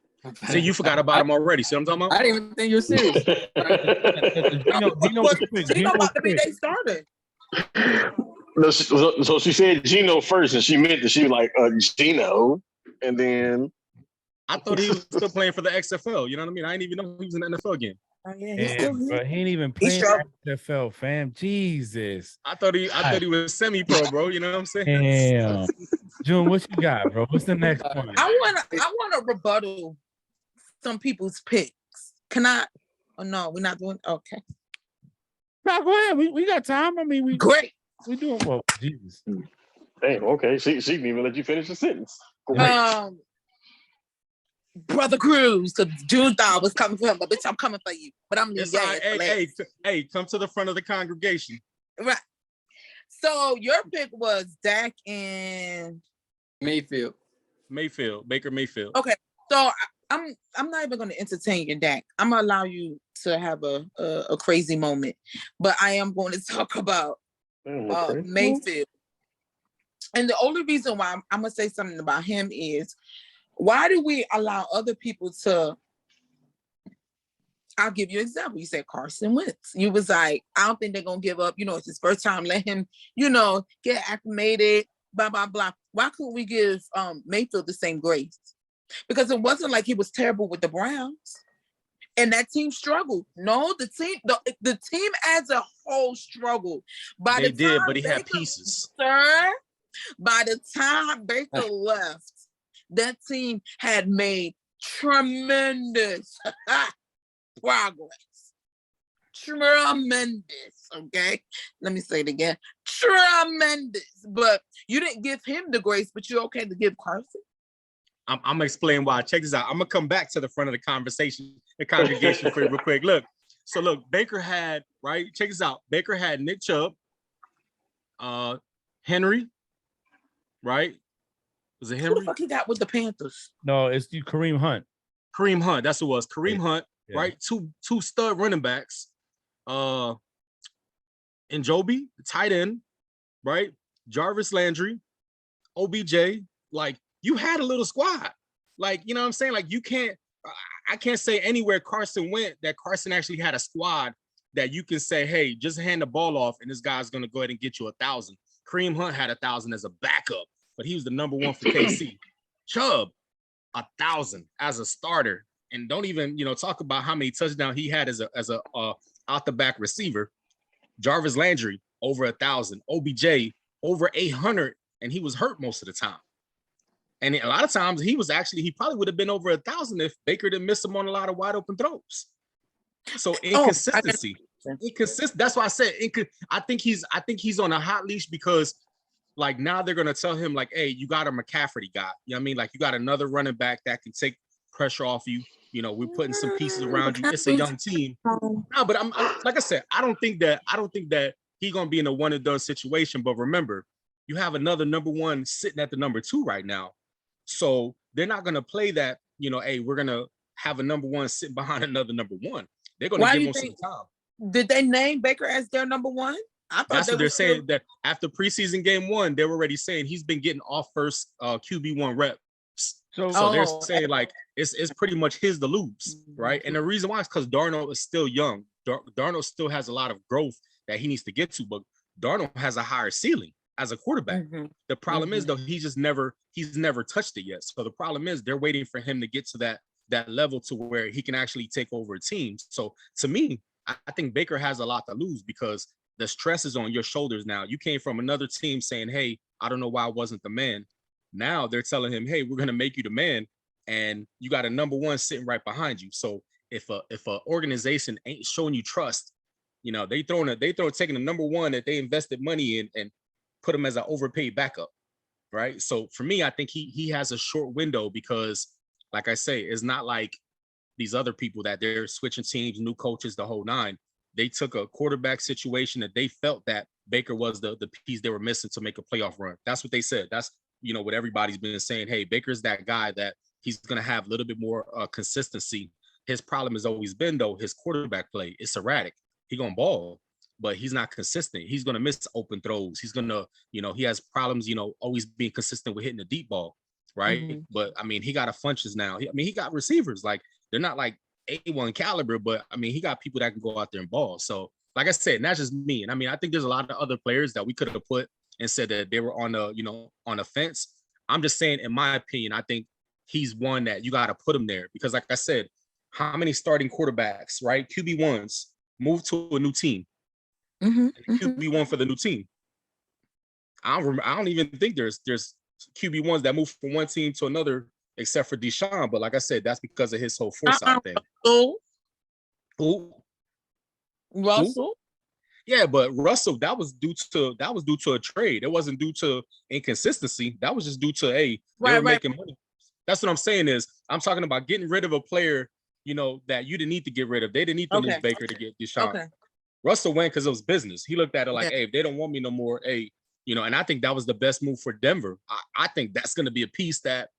See, you forgot about him already. See what I'm talking about? I didn't even think you were serious. Geno about to be their starter. No, so she said Geno first, and she meant that she was like Geno, and then I thought he was still playing for the XFL. You know what I mean? I didn't even know he was in the NFL again. Oh, yeah, but he ain't even playing XFL, fam. Jesus. I thought he was semi-pro, bro. You know what I'm saying? Damn. June, what you got, bro? What's the next one? I wanna rebuttal some people's picks. Can I? Oh no, we're not doing. Okay. No, go ahead. We got time. I mean, Great. We doing well. Jesus. Damn. Okay. She didn't even let you finish the sentence. Great. Brother Cruz, because June thought I was coming for him, but bitch, I'm coming for you. But I'm leaving. Hey, come to the front of the congregation. Right. So your pick was Dak and Mayfield. Baker Mayfield. Okay. So I'm not even going to entertain your Dak. I'm gonna allow you to have a crazy moment, but I am going to talk about Mayfield. And the only reason why I'm gonna say something about him is, why do we allow other people to? I'll give you an example. You said Carson Wentz. You was like, I don't think they're gonna give up. It's his first time. Let him, get acclimated. Blah blah blah. Why couldn't we give Mayfield the same grace? Because it wasn't like he was terrible with the Browns, and that team struggled. No, the team as a whole struggled. But he had pieces. Sir, by the time Baker left, that team had made tremendous progress. Tremendous. Okay, let me say it again. Tremendous. But you didn't give him the grace, but you're okay to give Carson. I'm gonna explain why. Check this out. I'm gonna come back to the front of the congregation for you real quick. Look, Baker had, right? Check this out. Baker had Nick Chubb, Henry, right? Was it Henry? Who the fuck he got with the Panthers? No, it's you, Kareem Hunt. Kareem Hunt, that's who it was. Kareem Hunt, right? Two stud running backs. And Joby, the tight end, right? Jarvis Landry, OBJ. Like, you had a little squad. Like, you know what I'm saying? Like, I can't say anywhere Carson went that Carson actually had a squad that you can say, hey, just hand the ball off and this guy's going to go ahead and get you 1,000. Kareem Hunt had 1,000 as a backup, but he was the number one for KC. Chubb, 1,000 as a starter. And don't even, talk about how many touchdowns he had as a out the back receiver. Jarvis Landry, over 1,000. OBJ, over 800, and he was hurt most of the time. And a lot of times he probably would have been over 1,000 if Baker didn't miss him on a lot of wide open throws. So inconsistency. That's why I said I think he's on a hot leash because like now they're gonna tell him like, hey, you got a McCaffrey guy. You know what I mean? Like you got another running back that can take pressure off you. We're putting some pieces around you. It's a young team. No, but I'm like I said, I don't think that he's gonna be in a one and done situation. But remember, you have another number one sitting at the number 2 right now. So they're not going to play that, hey, we're going to have a number one sitting behind another number one. They're going to give most of the time. Did they name Baker as their number one? I thought That's what they're saying. still... That after preseason game 1, they were already saying he's been getting off first QB1 reps. So they're saying like it's pretty much his to lose, right? And the reason why is because Darnold is still young. Darnold still has a lot of growth that he needs to get to, but Darnold has a higher ceiling as a quarterback. The problem is though he's never touched it yet. So the problem is they're waiting for him to get to that level to where he can actually take over a team. So to me, I think Baker has a lot to lose because the stress is on your shoulders now. You came from another team saying, hey, I don't know why I wasn't the man. Now they're telling him, hey, we're going to make you the man. And you got a number one sitting right behind you. So if a organization ain't showing you trust, you know, they taking the number one that they invested money in and put him as an overpaid backup. Right. So for me, I think he has a short window because, like I say, it's not like these other people that they're switching teams, new coaches, the whole nine. They took a quarterback situation that they felt that Baker was the piece they were missing to make a playoff run. That's what they said. That's, you know, what everybody's been saying. Hey, Baker's that guy that he's going to have a little bit more consistency. His problem has always been, though, his quarterback play. It's erratic. He going to ball, but he's not consistent. He's going to miss open throws. He's going to, you know, he has problems, you know, always being consistent with hitting the deep ball, right? But, I mean, he got a funches now. He got receivers. Like, they're not like A1 caliber, but I mean, he got people that can go out there and ball. So, like I said, and that's just me. And I mean, I think there's a lot of other players that we could have put and said that they were on the fence. I'm just saying, in my opinion, I think he's one that you got to put him there because, like I said, how many starting quarterbacks, right? QB1s move to a new team. QB1 for the new team. I don't even think there's QB1s that move from one team to another except for Deshaun, but like I said, that's because of his whole foresight thing. Who? Russell? Yeah, but Russell, that was due to a trade. It wasn't due to inconsistency. That was just due to they were making money. That's what I'm saying is I'm talking about getting rid of a player, you know, that you didn't need to get rid of. They didn't need to lose Baker to get Deshaun. Russell went because it was business. He looked at it like, hey, if they don't want me no more, hey, you know, and I think that was the best move for Denver. I think that's going to be a piece that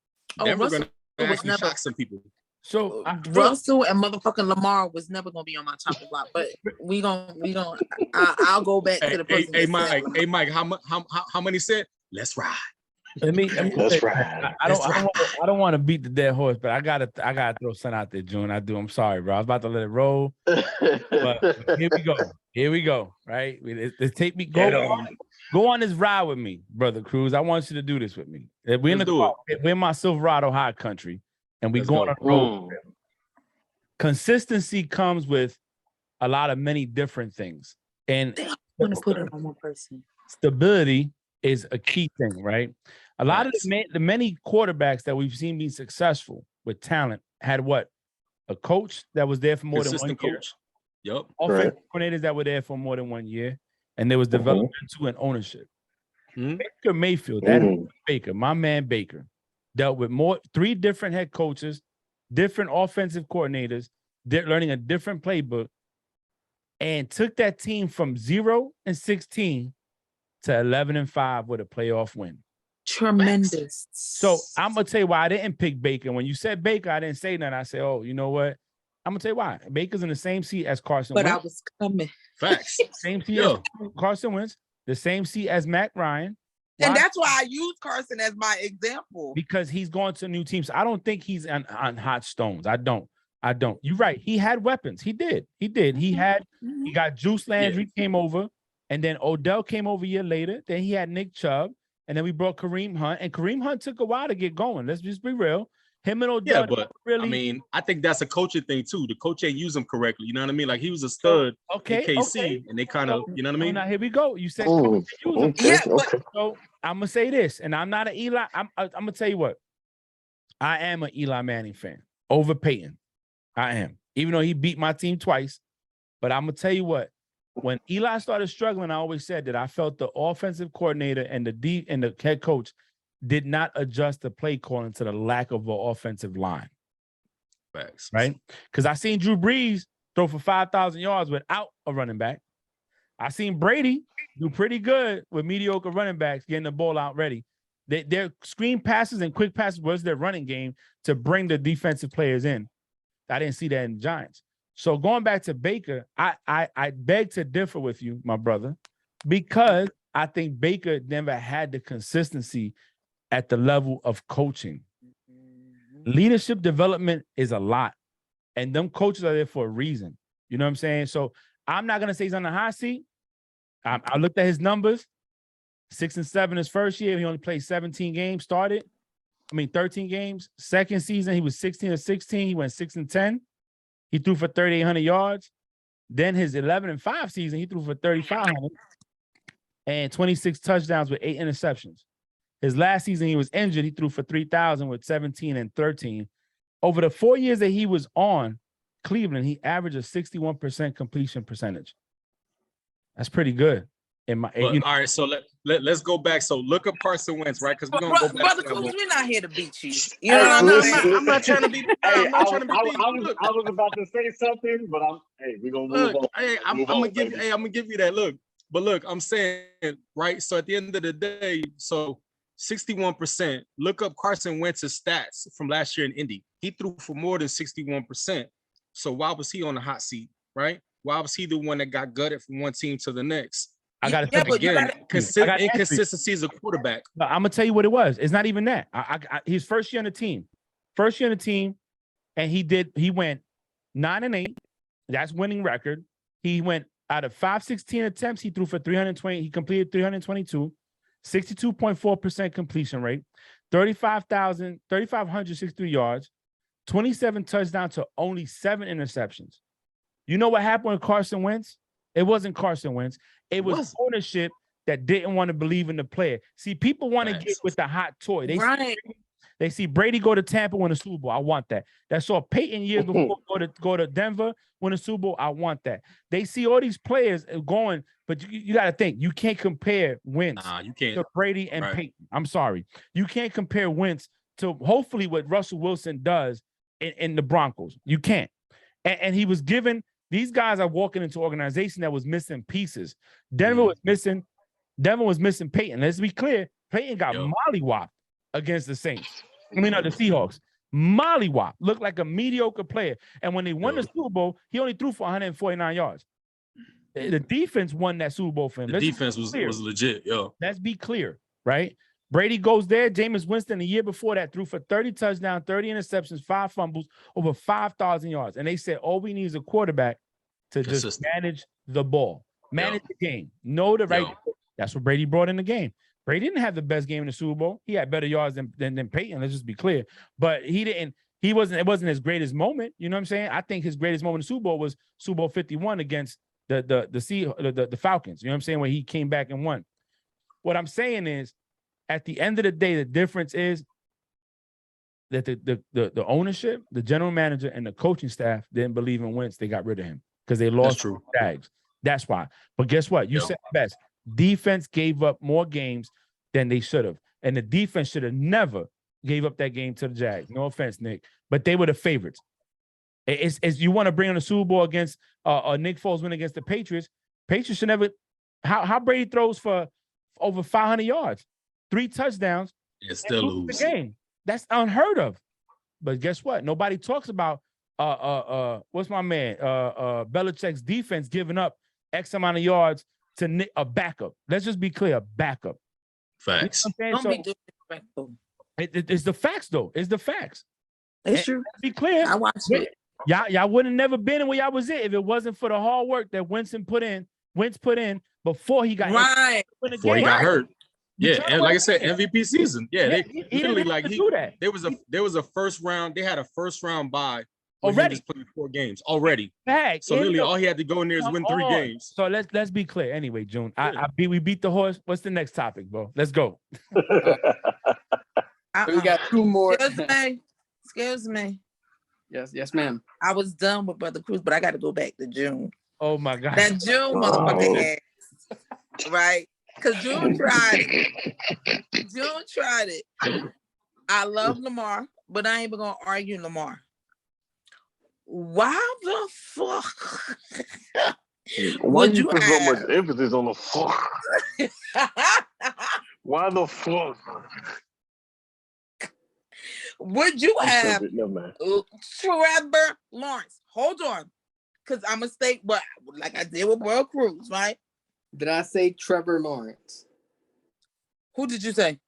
Denver going to actually shock some people. So Russell and motherfucking Lamar was never gonna be on my chopping block, but we gonna. I'll go back to the person. Hey, Mike. How many said? Let's ride. Let's ride. I don't want to beat the dead horse, but I gotta throw something out there, June. I do. I'm sorry, bro. I was about to let it roll, but here we go. Right? Let's take me. Go on this ride with me, brother Cruz. I want you to do this with me. We're in my Silverado high country. And we going on the road. Consistency comes with a lot of many different things. And I want to put it on one person. Stability is a key thing, right? A lot of the many quarterbacks that we've seen be successful with talent had what? A coach that was there for more than 1 year. Yep. Offensive coordinators that were there for more than 1 year. And there was development and ownership. Baker Mayfield, Baker, my man Baker, dealt with 3 different head coaches, different offensive coordinators, learning a different playbook, and took that team from 0-16 to 11-5 with a playoff win. Tremendous. So I'm gonna tell you why I didn't pick Baker. When you said Baker, I didn't say nothing. I said, oh, you know what? I'm gonna tell you why. Baker's in the same seat as Carson Wentz. But I was coming. Facts. Same seat as Carson Wentz, the same seat as Matt Ryan. Why? And that's why I use Carson as my example. Because he's going to new teams. I don't think he's on hot stones. I don't. You're right. He had weapons. He did. He got Juice Landry came over, and then Odell came over a year later. Then he had Nick Chubb, and then we brought Kareem Hunt. And Kareem Hunt took a while to get going. Let's just be real. Him and Odell. Yeah, but really, I mean, I think that's a coaching thing too. The coach ain't use him correctly. You know what I mean? Like he was a stud in KC, and they kind of, you know what I mean? Now here we go. You said So I'm gonna say this, and I'm not an Eli. I'm gonna tell you what. I am an Eli Manning fan over Peyton. I am, even though he beat my team twice. But I'm gonna tell you what. When Eli started struggling, I always said that I felt the offensive coordinator and the head coach did not adjust the play calling to the lack of an offensive line. Facts. Right? Because I seen Drew Brees throw for 5,000 yards without a running back. I seen Brady do pretty good with mediocre running backs getting the ball out ready. Their screen passes and quick passes was their running game to bring the defensive players in. I didn't see that in the Giants. So going back to Baker, I beg to differ with you, my brother, because I think Baker never had the consistency at the level of coaching. Leadership development is a lot, and them coaches are there for a reason. You know what I'm saying? So I'm not gonna say he's on the hot seat. I looked at his numbers. 6-7 his first year. He only played 17 games. 13 games. Second season, he was 16-16. He went 6-10. He threw for 3,800 yards. Then his 11-5 season, he threw for 3,500 and 26 touchdowns with 8 interceptions. His last season, he was injured. He threw for 3,000 with 17 and 13. Over the 4 years that he was on Cleveland, he averaged a 61% completion percentage. That's pretty good. All right, so let's go back. So look up Carson Wentz, right? Because we're gonna go back. Brother Cruz, we're not here to beat you. You know what I'm saying? I'm not trying to be. Hey, I'm not trying to be. I was about to say something, but we're gonna move on. Hey, I'm gonna give you that look. But look, I'm saying, right? So at the end of the day, so 61%. Look up Carson Wentz's stats from last year in Indy. He threw for more than 61%. So why was he on the hot seat, right? Why was he the one that got gutted from one team to the next? I got to again. Inconsistency as a quarterback. I'm gonna tell you what it was. It's not even that. His first year on the team, and he went 9-8. That's winning record. He went out of 516 attempts. He threw for 320. He completed 322, 62.4% completion rate, 3,563 yards, 27 touchdowns to only 7 interceptions. You know what happened with Carson Wentz? It wasn't Carson Wentz. It was ownership that didn't want to believe in the player. See, people want to get with the hot toy. They see Brady go to Tampa, win a Super Bowl. I want that. They saw Peyton years before go to Denver, win a Super Bowl. I want that. They see all these players going, but you got to think, you can't compare Wentz to Brady and Peyton. I'm sorry. You can't compare Wentz to hopefully what Russell Wilson does in the Broncos. You can't. And he was given. These guys are walking into an organization that was missing pieces. Denver was missing Peyton. Let's be clear. Peyton got mollywopped against the Saints. The Seahawks. Mollywopped. Looked like a mediocre player. And when they won the Super Bowl, he only threw for 149 yards. The defense won that Super Bowl for him. The defense was legit, yo. Let's be clear, right? Brady goes there. Jameis Winston, the year before that, threw for 30 touchdowns, 30 interceptions, 5 fumbles, over 5,000 yards. And they said, all we need is a quarterback to just manage the ball, manage the game, know the right. That's what Brady brought in the game. Brady didn't have the best game in the Super Bowl. He had better yards than Peyton. Let's just be clear. But it wasn't his greatest moment. You know what I'm saying? I think his greatest moment in the Super Bowl was Super Bowl 51 against the Falcons. You know what I'm saying? When he came back and won. What I'm saying is, at the end of the day, the difference is that the ownership, the general manager, and the coaching staff didn't believe in Wentz. They got rid of him because they lost to the Jags. That's why. But guess what? You said best. Defense gave up more games than they should have. And the defense should have never gave up that game to the Jags. No offense, Nick. But they were the favorites. It's you want to bring on a Super Bowl against Nick Foles win against the Patriots. Patriots should never. How Brady throws for over 500 yards, 3 touchdowns, and still lose the game. That's unheard of. But guess what? Nobody talks about what's my man Belichick's defense giving up X amount of yards to a backup. Let's just be clear, a backup. Facts. You know Don't be disrespectful. It's the facts, though. It's the facts. It's true. Let's be clear. I watched it. Y'all would have never been in where y'all was at if it wasn't for the hard work that Wentz put in before he got before he got hurt. Yeah, and like I said, MVP season. Yeah, they literally there was a first round. They had a first round bye already. Just playing 4 games already. So literally, all he had to go in there is win 3 games. So let's be clear. Anyway, June, we beat the horse. What's the next topic, bro? Let's go. We got 2 more. Excuse me. Yes, ma'am. I was done with Brother Cruz, but I got to go back to June. Oh my God. That June motherfucker ass, right? Because June tried it. I love Lamar, but I ain't even gonna argue Lamar. Why the fuck? Why you put so much emphasis on the fuck? Why the fuck? Would you have Trevor Lawrence? Hold on. because I'm a state, but like I did with World Cruz, right? Did I say Trevor Lawrence? Who did you say?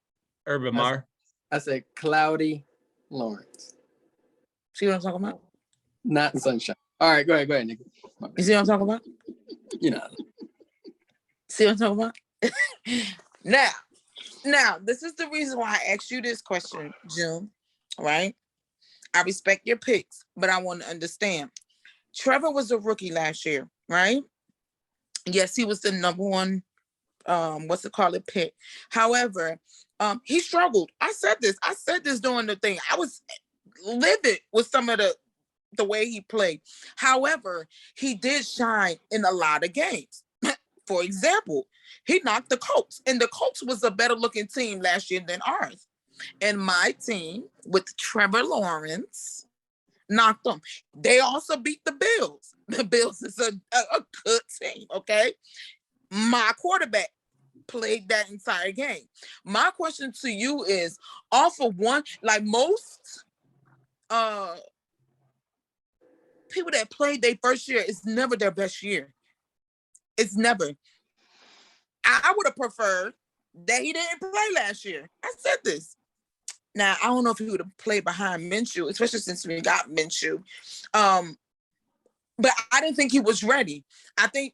Urban Meyer. I said Cloudy Lawrence. See what I'm talking about? Not Sunshine. All right, go ahead, Nick. You see what I'm talking about? You know. See what I'm talking about? Now, this is the reason why I asked you this question, June, right? I respect your picks, but I want to understand. Trevor was a rookie last year, right? Yes, he was the number one, pick. However, he struggled. I said this during the thing. I was livid with some of the way he played. However, he did shine in a lot of games. For example, he knocked the Colts, and the Colts was a better looking team last year than ours. And my team with Trevor Lawrence knocked them. They also beat the Bills. The Bills is a good team, okay? My quarterback played that entire game. My question to you is, off of one, like most people that played their first year, it's never their best year. It's never. I would have preferred that he didn't play last year. I said this. Now, I don't know if he would have played behind Minshew, especially since we got Minshew. But I didn't think he was ready. I think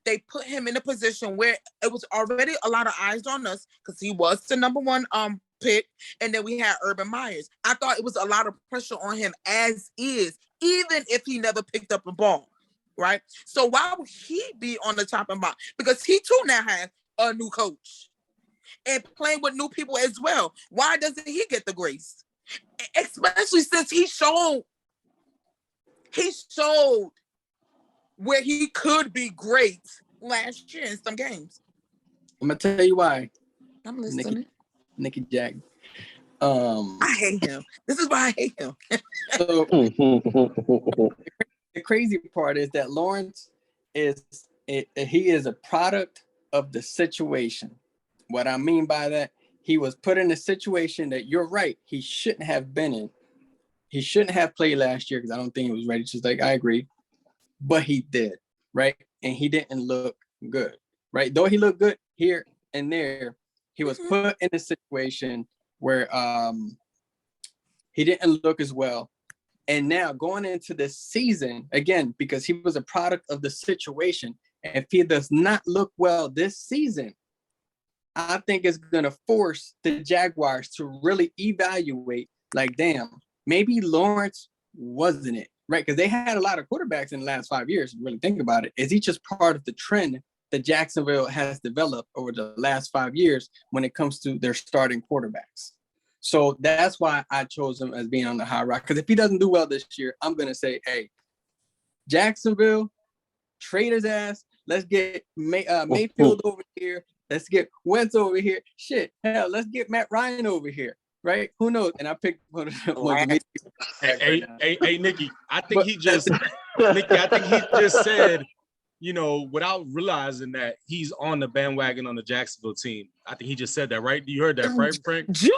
they put him in a position where it was already a lot of eyes on us because he was the number one pick, and then we had Urban Myers. I thought it was a lot of pressure on him as is, even if he never picked up a ball, right? So why would he be on the chopping block? Because he too now has a new coach and playing with new people as well. Why doesn't he get the grace? Especially since he showed where he could be great last year in some games. I'm gonna tell you why. I'm listening. Nicky Jack. I hate him. This is why I hate him. So the crazy part is that Lawrence he is a product of the situation. What I mean by that, he was put in a situation that you're right, he shouldn't have been in. He shouldn't have played last year because I don't think he was ready. Just like I agree, but he did, right? And he didn't look good, right? Though he looked good here and there, he was put in a situation where he didn't look as well. And now going into this season, again, because he was a product of the situation, if he does not look well this season, I think it's going to force the Jaguars to really evaluate, like, damn, maybe Lawrence wasn't it, right? Because they had a lot of quarterbacks in the last 5 years. Really think about it. Is he just part of the trend that Jacksonville has developed over the last 5 years when it comes to their starting quarterbacks? So that's why I chose him as being on the high rock. Because if he doesn't do well this year, I'm going to say, hey, Jacksonville, trade his ass. Let's get Mayfield over here. Let's get Wentz over here. Shit, hell, let's get Matt Ryan over here. Right? Who knows? And I picked one of the Hey, Nicky, I think he just said, you know, without realizing that he's on the bandwagon on the Jacksonville team. I think he just said that, right? You heard that, right, Frank? June,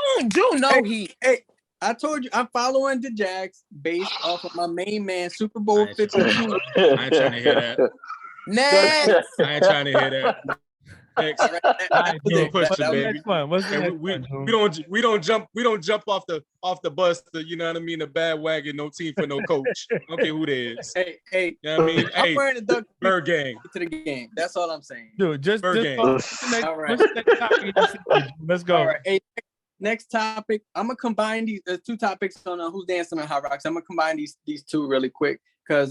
no, Hey, I told you I'm following the Jags based off of my main man, Super Bowl 52. I ain't trying to hear that. Next. I ain't trying to hear that. Next. What's the next one? We don't jump off the bus. You know what I mean? The bad wagon, no team for no coach. Okay, who there is? Hey, you know what I mean? I'm wearing the duck bird gang to the game. That's all I'm saying. Dude, just bird gang. All right. Let's go. All right. Hey, next topic. I'm gonna combine these two topics on Who's Dancing on Hot Rocks. I'm gonna combine these two really quick because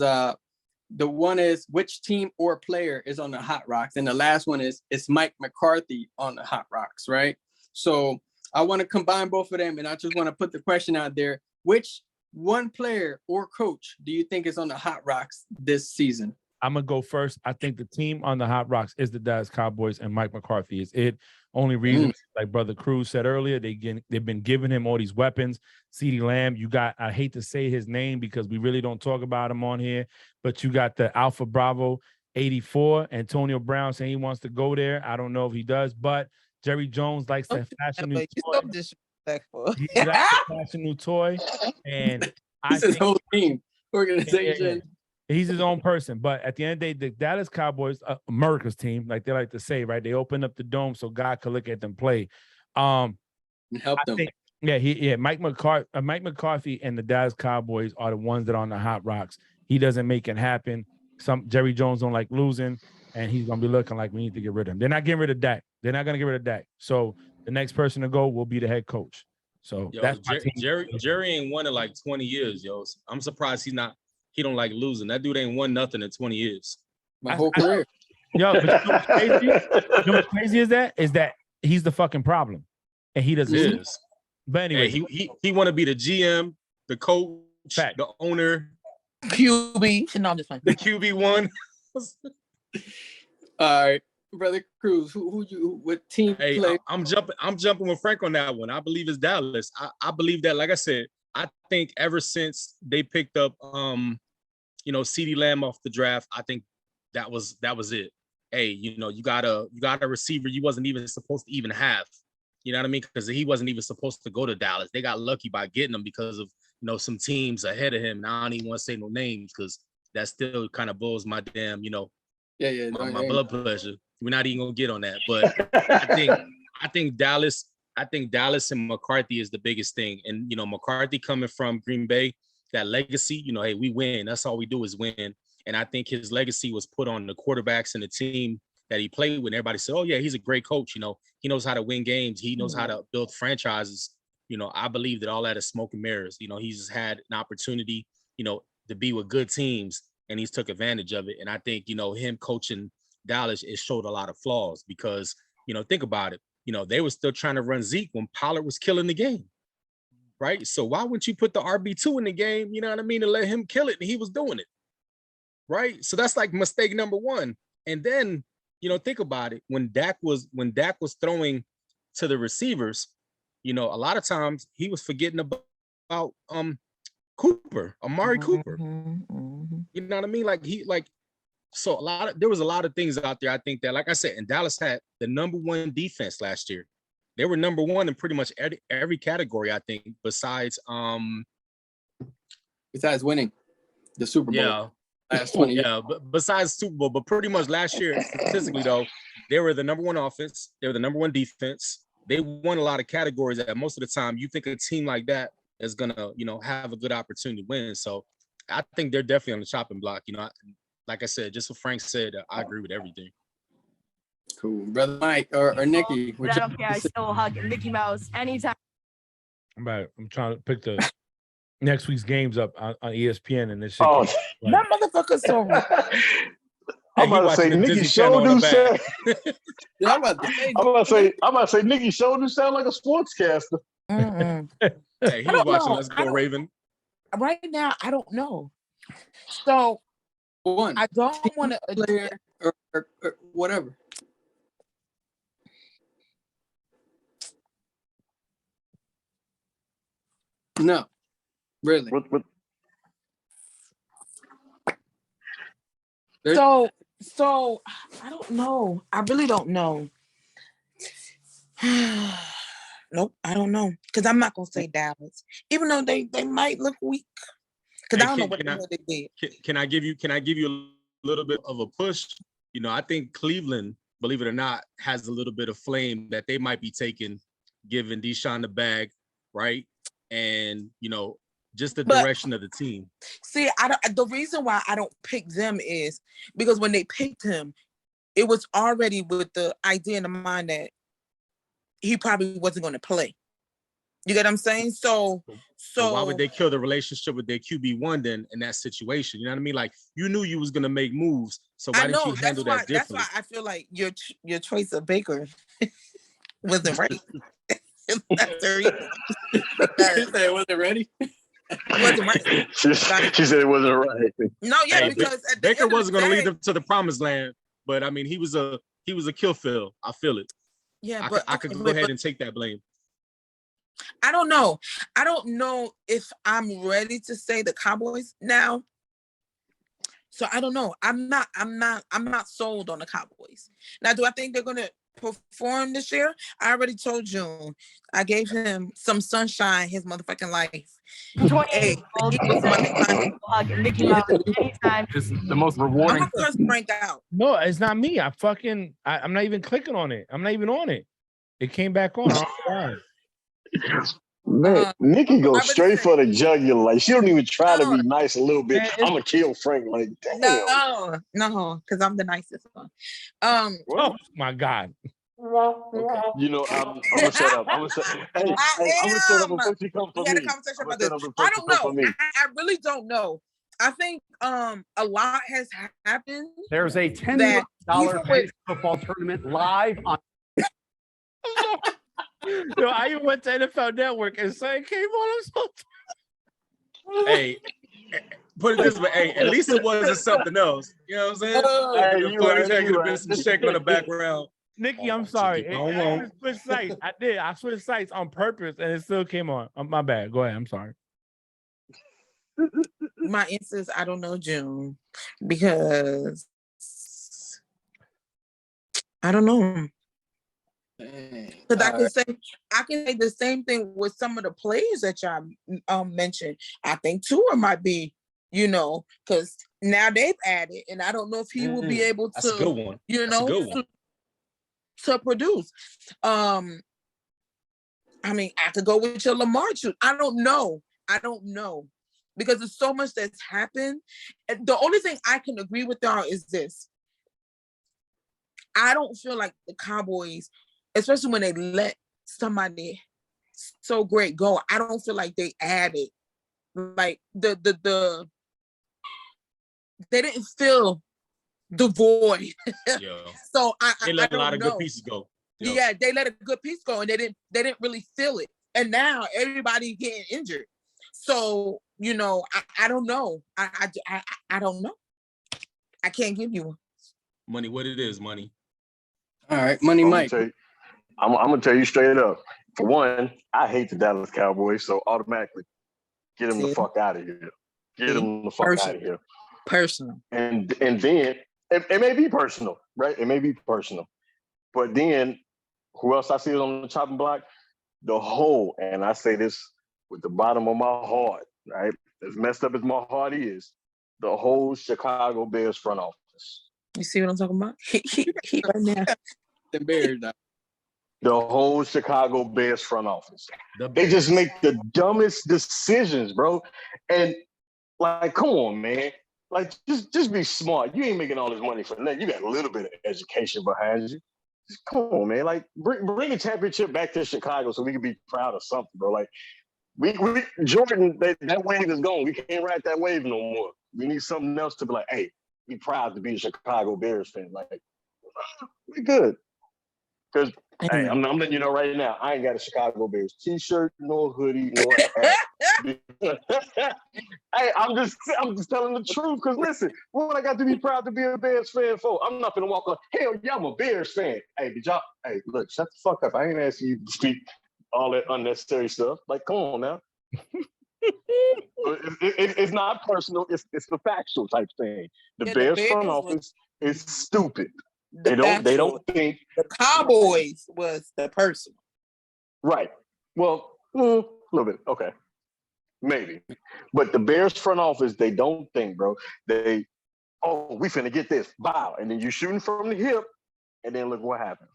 the one is which team or player is on the Hot Rocks, and the last one is Mike McCarthy on the Hot Rocks, right? So I want to combine both of them, and I just want to put the question out there: which one player or coach do you think is on the Hot Rocks this season? I'm gonna go first. I think the team on the Hot Rocks is the Dallas Cowboys, and Mike McCarthy is it. Only reason, like Brother Cruz said earlier, they've been giving him all these weapons. CeeDee Lamb, you got, I hate to say his name because we really don't talk about him on here, but you got the Alpha Bravo 84, Antonio Brown saying he wants to go there. I don't know if he does, but Jerry Jones likes to fashion new toy. So disrespectful. He likes to fashion new toy, and I think whole team organization. He's his own person. But at the end of the day, the Dallas Cowboys, America's team, like they like to say, right? They opened up the dome so God could look at them play. Help them. Mike McCarthy and the Dallas Cowboys are the ones that are on the hot rocks. He doesn't make it happen. Jerry Jones don't like losing, and he's gonna be looking like we need to get rid of him. They're not getting rid of Dak. They're not gonna get rid of Dak. So the next person to go will be the head coach. So that's my team. Jerry ain't won in like 20 years, yo. I'm surprised he don't like losing. That dude ain't won nothing in 20 years. My whole career. Yo, but you know what's crazy? You know what's crazy is that he's the fucking problem, and he doesn't. It is. But anyway, he want to be the GM, the coach, the owner, QB. No, I'm just fine. The QB1. All right, brother Cruz. What team? Hey, I'm jumping with Frank on that one. I believe it's Dallas. I believe that. Like I said, I think ever since they picked up, CeeDee Lamb off the draft, I think that was it. Hey, you got a receiver you wasn't even supposed to even have. You know what I mean? Because he wasn't even supposed to go to Dallas. They got lucky by getting him because of some teams ahead of him. And I don't even want to say no names because that still kind of blows my damn, my blood pressure. We're not even gonna get on that. But I think Dallas and McCarthy is the biggest thing. And McCarthy coming from Green Bay, that legacy, hey, we win. That's all we do is win. And I think his legacy was put on the quarterbacks and the team that he played with. And everybody said, oh yeah, he's a great coach. He knows how to win games. He knows how to build franchises. I believe that all that is smoke and mirrors. He's just had an opportunity, to be with good teams, and he's took advantage of it. And I think, him coaching Dallas, it showed a lot of flaws because, think about it. They were still trying to run Zeke when Pollard was killing the game, right? So why wouldn't you put the RB2 in the game, you know what I mean, and let him kill it? And he was doing it, right? So that's like mistake number one. And then, think about it. When Dak was throwing to the receivers, a lot of times he was forgetting about Amari Cooper. You know what I mean? So there was a lot of things out there. I think that, like I said, and Dallas had the number one defense last year. They were number one in pretty much every category, I think, besides winning the Super Bowl. Yeah. Last 20 years. Yeah, but besides Super Bowl, but pretty much last year, statistically though, they were the number one offense. They were the number one defense. They won a lot of categories that most of the time you think a team like that is gonna, have a good opportunity to win. So I think they're definitely on the chopping block. Like I said, just what Frank said, I agree with everything. Cool, brother Mike or Nikki. I don't care. I still hug Mickey Mouse anytime. I'm trying to pick the next week's games up on ESPN, and this shit. Oh, that motherfucker's so right. I'm about to say Nikki show do sound. Yeah, I'm about to say Nikki show do sound like a sportscaster. Hey, he was watching Let's Go Raven. Right now, I don't know. So I don't want to player or whatever. No, really. So I don't know. I really don't know. Nope, I don't know. Because I'm not gonna say Dallas, even though they might look weak. Because I don't know what they did. Can I give you a little bit of a push? I think Cleveland, believe it or not, has a little bit of flame that they might be taking, giving Deshaun the bag, right? And just the direction of the team. See, the reason why I don't pick them is because when they picked him, it was already with the idea in the mind that he probably wasn't going to play. You get what I'm saying? So why would they kill the relationship with their QB1 then in that situation? You know what I mean? Like, you knew you was going to make moves, so why didn't you handle that differently? That's why I feel like your choice of Baker wasn't right. That's the reason. She said it wasn't ready. It wasn't right. She said it wasn't right. No, because Baker wasn't going to lead them to the promised land, but I mean, he was a kill fill. I feel it. Yeah, I could go ahead and take that blame. I don't know. I don't know if I'm ready to say the Cowboys now. So I don't know. I'm not sold on the Cowboys. Now, do I think they're gonna perform this year, I already told June. I gave him some sunshine his motherfucking life. I'm 28 Hey, years old. the Eagles money line. Hug Mickey Mouse anytime. It's the most I'm rewarding. gonna cuss Frank out. No, it's not me. I'm not even clicking on it. I'm not even on it. It came back on. I don't know why. Man, Nikki I goes really straight say- for the jugular. Like she don't even try to No. be nice a little bit. Man, I'm gonna kill Frank. Like damn. No, because I'm the nicest one. Oh my God. Okay. You know, I'm gonna shut up. I'm gonna shut. Hey, I'm gonna shut up before she comes for We had a me. conversation I'ma about shut this. up before I she don't come for know. me. I really don't know. I think a lot has happened. There's a $10 That million even fantasy with- football tournament live on. Yo, I even went to NFL Network and something came on. I'm so Hey, put it this way. Hey, at least it wasn't something else. You know what I'm saying? Hey, The you funniest right, thing you could have been right. some shaking on the background. Nikki, Oh, I'm sorry. Chicky, don't I want. switched sites. I did. I switched sites on purpose, and it still came on. My bad. Go ahead. I'm sorry. My answer is I don't know, June, because I don't know. Because I can say the same thing with some of the players that y'all mentioned. I think Tua might be, because now they've added, and I don't know if he will be able That's a good to, one. That's a good one. to produce. I mean, I could go with your Lamar too. I don't know because there's so much that's happened. And the only thing I can agree with y'all is this: I don't feel like the Cowboys, especially when they let somebody so great go, I don't feel like they added like the they didn't fill the void. Yo. So They I let a don't lot of know. good pieces go. Yo. Yeah, they let a good piece go, and they didn't really fill it. And now everybody getting injured. So I don't know. I don't know. I can't give you one. Money, what it is, money. All right, Money Mike. I'm gonna tell you straight up. For one, I hate the Dallas Cowboys, so automatically get them the fuck out of here. Get them the fuck out of here. Personal. And then it may be personal, right? It may be personal. But then who else I see on the chopping block? The whole, and I say this with the bottom of my heart, right? As messed up as my heart is, the whole Chicago Bears front office. You see what I'm talking about? He right now. The Bears. The whole Chicago Bears front office. The They Bears. just make the dumbest decisions, bro. And like, come on, man. Like, just be smart. You ain't making all this money for nothing. You got a little bit of education behind you. Just come on, man. Like, bring a championship back to Chicago so we can be proud of something, bro. Like, we Jordan, that wave is gone. We can't ride that wave no more. We need something else to be like, hey, be proud to be a Chicago Bears fan. Like, we good. Because hey, I'm letting you know right now, I ain't got a Chicago Bears t-shirt, nor hoodie, nor hat. Hey, I'm just telling the truth. Because listen, what I got to be proud to be a Bears fan for? I'm not gonna walk on. Hell yeah, I'm a Bears fan. Hey, did y'all? Hey, look, shut the fuck up. I ain't asking you to speak all that unnecessary stuff. Like, come on now. It's not personal. It's the factual type thing. The Bears front office is stupid. They don't think the Cowboys was the person. Right. Well, a little bit. Okay. Maybe. But the Bears front office, they don't think, bro. We finna get this. Bow. And then you shooting from the hip, and then look what happens.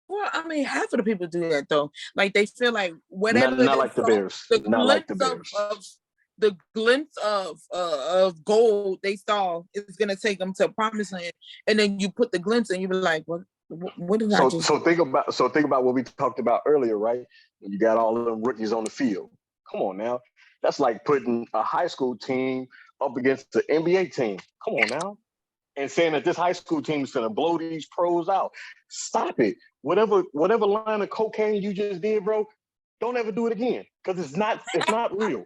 Well, I mean, half of the people do that though. Like they feel like whatever. Not like the Bears. Not like the Bears. The glimpse of gold they saw is gonna take them to promised land, and then you put the glimpse, and you be like, what did I just? So think about what we talked about earlier, right? When you got all of them rookies on the field. Come on now, that's like putting a high school team up against the NBA team. Come on now, and saying that this high school team is gonna blow these pros out. Stop it. Whatever line of cocaine you just did, bro, don't ever do it again because it's not real.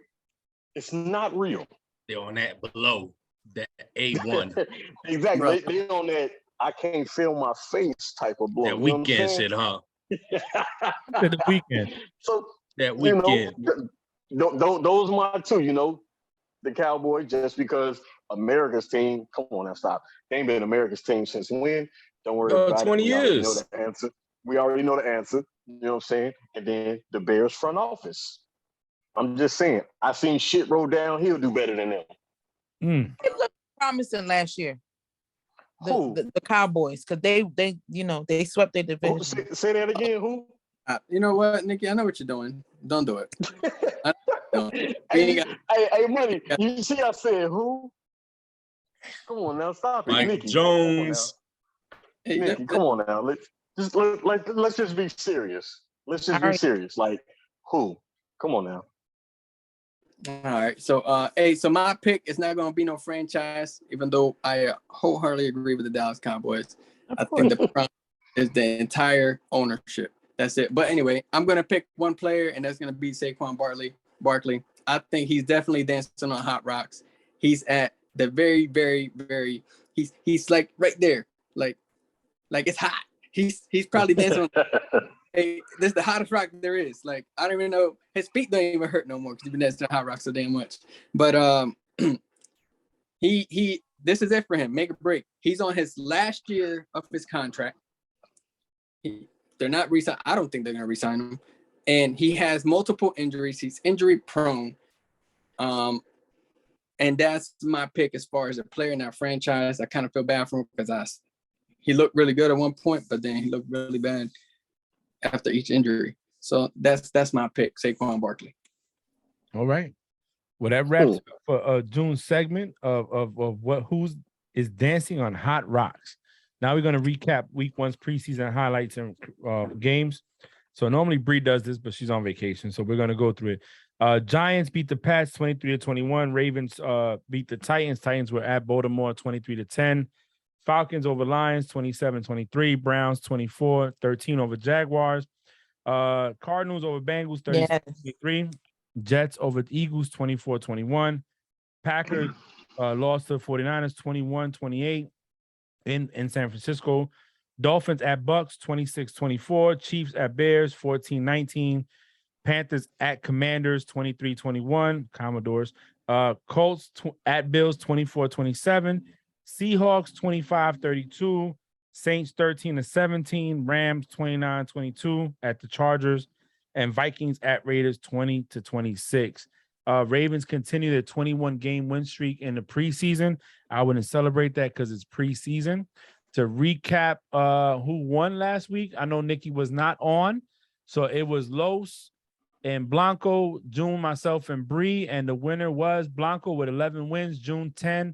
It's not real. They're on that below, that A1. Exactly. They on that I can't feel my face type of blow. That weekend shit, huh? The weekend. So that weekend. Those are my two, the Cowboys, just because America's team, come on now, stop. They ain't been America's team since when? Don't worry about 20 it. We already know years. the answer. We already know the answer. You know what I'm saying? And then the Bears front office. I'm just saying, I seen shit roll downhill do better than them. It looked promising last year. Who? The Cowboys, because they swept their division. Say that again. Who? You know what, Nikki? I know what you're doing. Don't do it. Hey, Money. You see, I said who? Come on now, stop it, Mike Nikki. Jones. Nikki, come on now. Let's just be serious. Let's just be serious. Like who? Come on now. All right. So, so my pick is not going to be no franchise, even though I wholeheartedly agree with the Dallas Cowboys. I think the problem is the entire ownership. That's it. But anyway, I'm going to pick one player, and that's going to be Saquon Barkley. I think he's definitely dancing on hot rocks. He's at the very, very, very. He's like right there, like it's hot. He's probably dancing on. Hey, this is the hottest rock there is. Like, I don't even know. His feet don't even hurt no more because he's been dancing to hot rock so damn much. But he this is it for him. Make a break. He's on his last year of his contract. They're not resign. I don't think they're gonna resign him. And he has multiple injuries. He's injury prone. And that's my pick as far as a player in that franchise. I kind of feel bad for him because he looked really good at one point, but then he looked really bad after each injury. So that's my pick, Saquon Barkley. All right. Well, that wraps up for June's segment of who's dancing on hot rocks. Now we're going to recap week 1's preseason highlights and games. So normally Bree does this, but she's on vacation. So we're going to go through it. Giants beat the Pats 23-21. Ravens beat the Titans. Titans were at Baltimore 23-10. Falcons over Lions 27-23. Browns 24-13 over Jaguars. Cardinals over Bengals 36-23. Jets over Eagles 24-21. Packers lost to 49ers 21-28 in San Francisco. Dolphins at Bucks 26-24. Chiefs at Bears 14-19. Panthers at Commanders 23-21. Commodores. Colts at Bills 24-27. Seahawks 25-32. Saints 13-17. Rams 29-22 at the Chargers. And Vikings at Raiders 20-26. Ravens continue their 21-game win streak in the preseason. I wouldn't celebrate that because it's preseason. To recap who won last week, I know Nikki was not on. So it was Los and Blanco, June, myself, and Bree. And the winner was Blanco with 11 wins, June 10,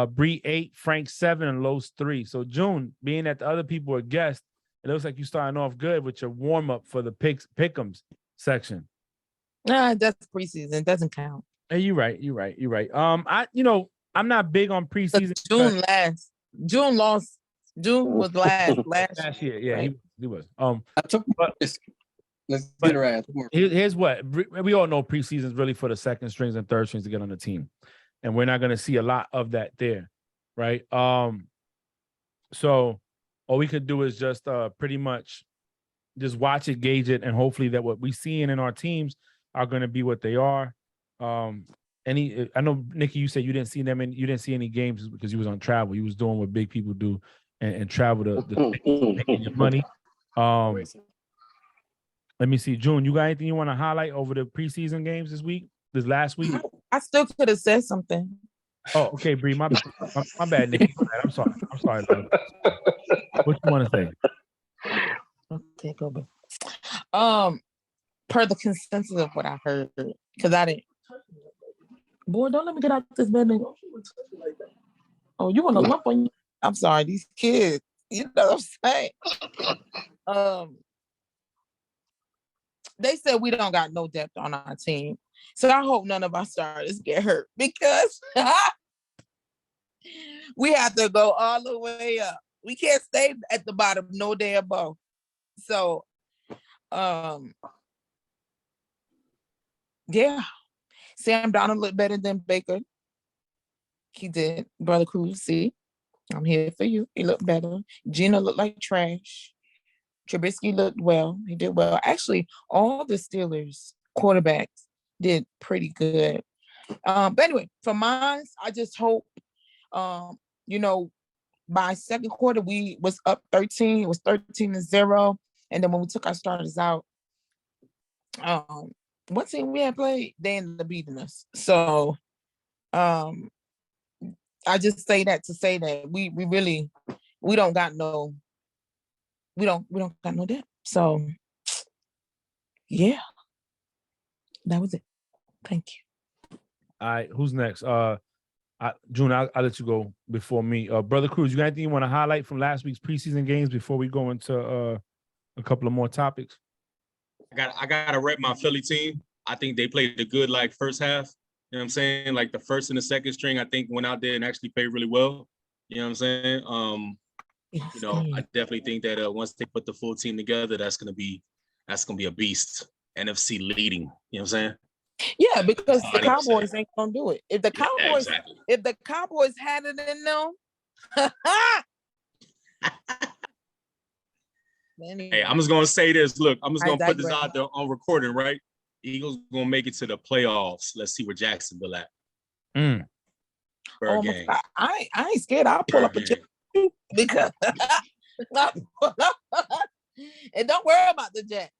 Bree 8, Frank 7, and Los 3. So June, being that the other people are guests, it looks like you're starting off good with your warm-up for the pick'ems section. Nah, that's preseason. It doesn't count. Hey, you're right. I'm not big on preseason. June lost. June was last year. Yeah, right? he was. I took let's get around. Here's what we all know: preseason is really for the second strings and third strings to get on the team, and we're not going to see a lot of that there, right? So all we could do is just pretty much just watch it, gauge it, and hopefully that what we see in our teams are going to be what they are. I know, Nikki, you said you didn't see them and you didn't see any games because you was on travel. You was doing what big people do and travel to making your money. Let me see, June, you got anything you want to highlight over the preseason games this last week? I still could have said something. Oh, okay, Bree, my bad, Nikki. I'm sorry. What you want to say? Okay, go back. Per the consensus of what I heard, because I didn't. Boy, don't let me get out this bed. Oh, you want to lump on you? I'm sorry, these kids. You know what I'm saying? They said we don't got no depth on our team. So I hope none of our starters get hurt because we have to go all the way up. We can't stay at the bottom no day above. So, yeah. Sam Donald looked better than Baker. He did. Brother Cruz, see, I'm here for you. He looked better. Gina looked like trash. Trubisky looked well. He did well. Actually, all the Steelers quarterbacks did pretty good. But anyway, for mine, I just hope, by second quarter, we was up 13. It was 13-0. And then when we took our starters out, what team we had played, they ended up beating us. So I just say that to say that we don't got no depth. So yeah, that was it. Thank you. All right, who's next? June, I'll let you go before me. Brother Cruz, you got anything you want to highlight from last week's preseason games before we go into a couple of more topics? I gotta rep my Philly team. I think they played a good first half. You know what I'm saying? Like the first and the second string, I think went out there and actually played really well. You know what I'm saying? I definitely think that once they put the full team together, that's gonna be a beast. NFC leading. You know what I'm saying? Yeah, because the 100%. Cowboys ain't gonna do it. If the Cowboys had it in them, hey, I'm just gonna say this. Look, I'm just gonna put this out there on recording, right? Eagles gonna make it to the playoffs. Let's see where Jacksonville at. Oh my God. I ain't scared. I'll pull up a jet because and don't worry about the jet.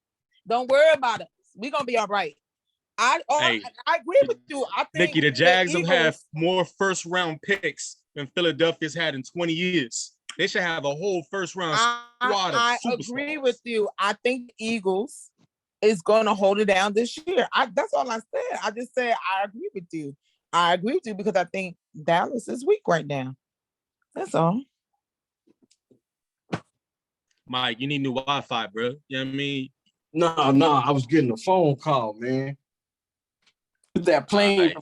Don't worry about it. We're gonna be all right. I agree with you. I think Nikki, the Jags will have more first round picks than Philadelphia's had in 20 years. They should have a whole first round squad of I agree with you. I think Eagles is gonna hold it down this year. That's all I said. I just said I agree with you. I agree with you because I think Dallas is weak right now. That's all. Mike, you need new Wi-Fi, bro. You know what I mean? No, I was getting a phone call, man. That plane.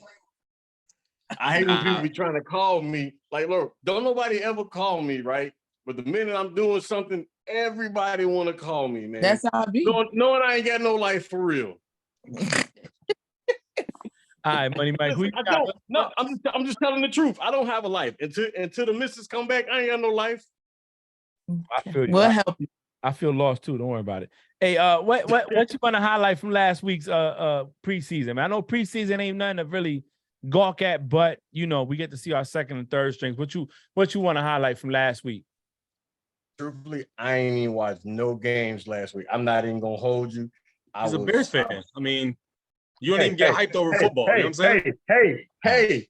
I hate when people be trying to call me. Like, look, don't nobody ever call me, right? But the minute I'm doing something, everybody want to call me, man. That's how I be. Knowing I ain't got no life for real. All right, Money Mike. Listen, I don't. No, I'm just telling the truth. I don't have a life until the missus come back. I ain't got no life. I feel you. We'll help you. I feel lost too. Don't worry about it. Hey, what you want to highlight from last week's preseason? Man, I know preseason ain't nothing to really gawk at, but we get to see our second and third strings. What you want to highlight from last week? Truthfully, I ain't even watched no games last week. I'm not even gonna hold you. He's a Bears fan. I mean, you don't even get hyped over football. You know what I'm saying?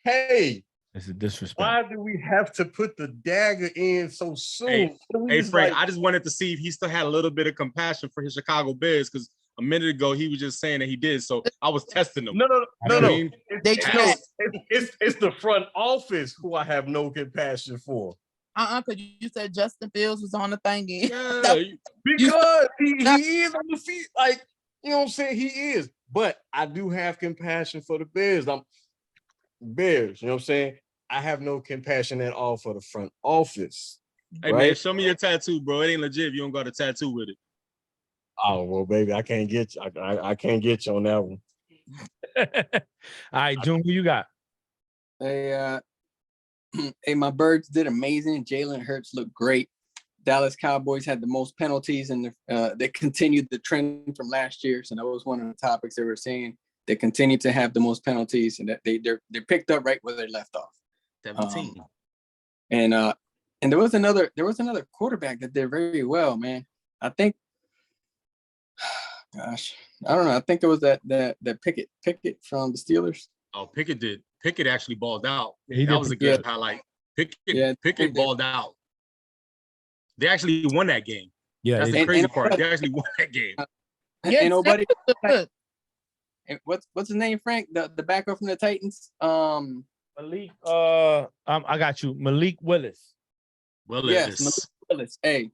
Hey. This is disrespect. Why do we have to put the dagger in so soon? Hey Frank, I just wanted to see if he still had a little bit of compassion for his Chicago Bears because a minute ago he was just saying that he did. So I was testing him. No. It's the front office who I have no compassion for. Because you said Justin Fields was on the thing. Yeah, because he is on the feet. Like, you know what I'm saying? He is. But I do have compassion for the Bears. Bears, you know what I'm saying? I have no compassion at all for the front office. Hey, right? Man, show me your tattoo, bro. It ain't legit if you don't got a tattoo with it. Oh, well, baby, I can't get you. I can't get you on that one. All right, June, who you got? Hey, my Birds did amazing. Jalen Hurts looked great. Dallas Cowboys had the most penalties, and they continued the trend from last year. So that was one of the topics they were saying. They continue to have the most penalties, and that they're picked up right where they left off. 17. And there was another quarterback that did very well, man. I think, gosh, I don't know. I think it was that Pickett from the Steelers. Oh, Pickett did. Pickett actually balled out. Yeah, that was a good highlight. Pickett balled out. They actually won that game. Yeah, that's the crazy part. They actually won that game. Ain't nobody. What's his name, Frank? The backup from the Titans. Malik. I got you, Malik Willis. Yes, Malik Willis. Hey,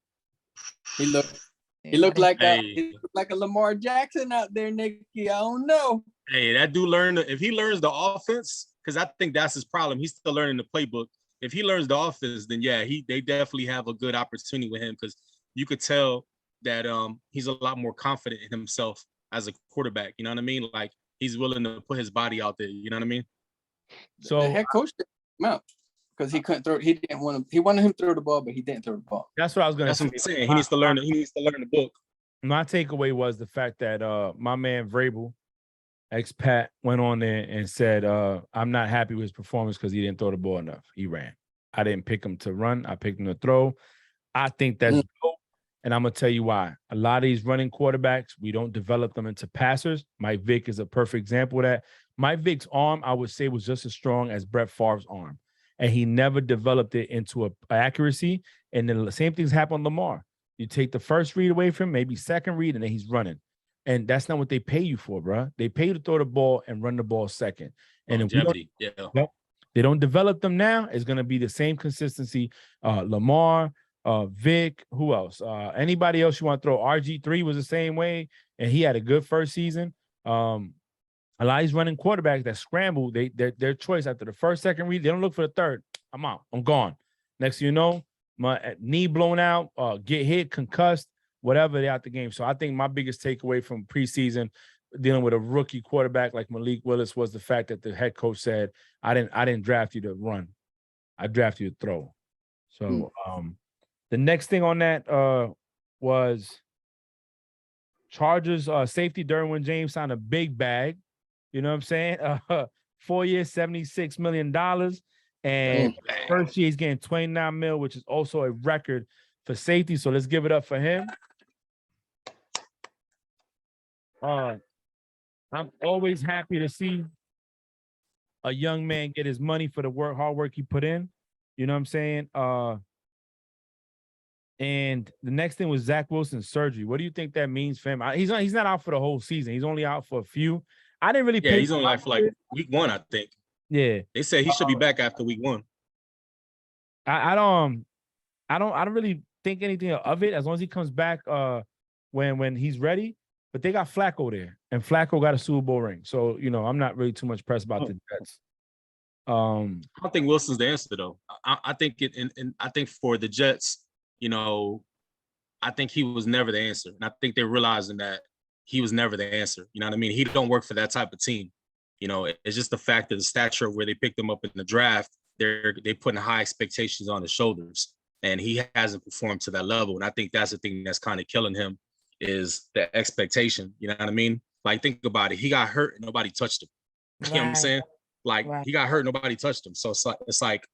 he looked like a Lamar Jackson out there, Nikki. I don't know. Hey, that dude if he learns the offense, because I think that's his problem. He's still learning the playbook. If he learns the offense, then yeah, they definitely have a good opportunity with him because you could tell that he's a lot more confident in himself as a quarterback. You know what I mean? Like he's willing to put his body out there. You know what I mean? So the head coach didn't come out because he couldn't throw. He didn't want him. He wanted him to throw the ball, but he didn't throw the ball. That's what I was going to say. That's what I'm saying. He needs to learn the book. My takeaway was the fact that my man Vrabel, ex-Pat, went on there and said, I'm not happy with his performance because he didn't throw the ball enough. He ran. I didn't pick him to run. I picked him to throw. I think that's dope. And I'm going to tell you why. A lot of these running quarterbacks, we don't develop them into passers. Mike Vick is a perfect example of that. Mike Vick's arm, I would say, was just as strong as Brett Favre's arm. And he never developed it into a accuracy. And then the same things happen on Lamar. You take the first read away from him, maybe second read, and then he's running. And that's not what they pay you for, bro. They pay you to throw the ball and run the ball second. And if they don't develop them now, it's going to be the same consistency. Lamar, Vic, who else? Anybody else you want to throw? RG3 was the same way, and he had a good first season. A lot of these running quarterbacks that scramble, their choice after the first, second read, they don't look for the third. I'm out. I'm gone. Next thing you know, my knee blown out, get hit, concussed, whatever, they're out the game. So I think my biggest takeaway from preseason dealing with a rookie quarterback like Malik Willis was the fact that the head coach said, I didn't draft you to run. I drafted you to throw. So the next thing on that was Chargers safety Derwin James signed a big bag. You know what I'm saying? 4 years, $76 million. And first year he's getting $29 million, which is also a record for safety. So let's give it up for him. I'm always happy to see a young man get his money for the hard work he put in. You know what I'm saying? And the next thing was Zach Wilson's surgery. What do you think that means for him? He's not out for the whole season. He's only out for a few. I didn't really. Yeah, he's only out for like week 1, I think. Yeah, they said he should be back after week 1. I don't really think anything of it as long as he comes back when he's ready. But they got Flacco there, and Flacco got a Super Bowl ring. So I'm not really too much pressed about the Jets. I don't think Wilson's the answer though. I think and I think for the Jets, I think he was never the answer, and I think they're realizing that he was never the answer. You know what I mean? He don't work for that type of team. It's just the fact that the stature of where they picked him up in the draft, they putting high expectations on his shoulders, and he hasn't performed to that level. And I think that's the thing that's kind of killing him is the expectation. You know what I mean? Like, think about it. He got hurt and nobody touched him. You know what I'm saying? Like, he got hurt, nobody touched him. So it's like,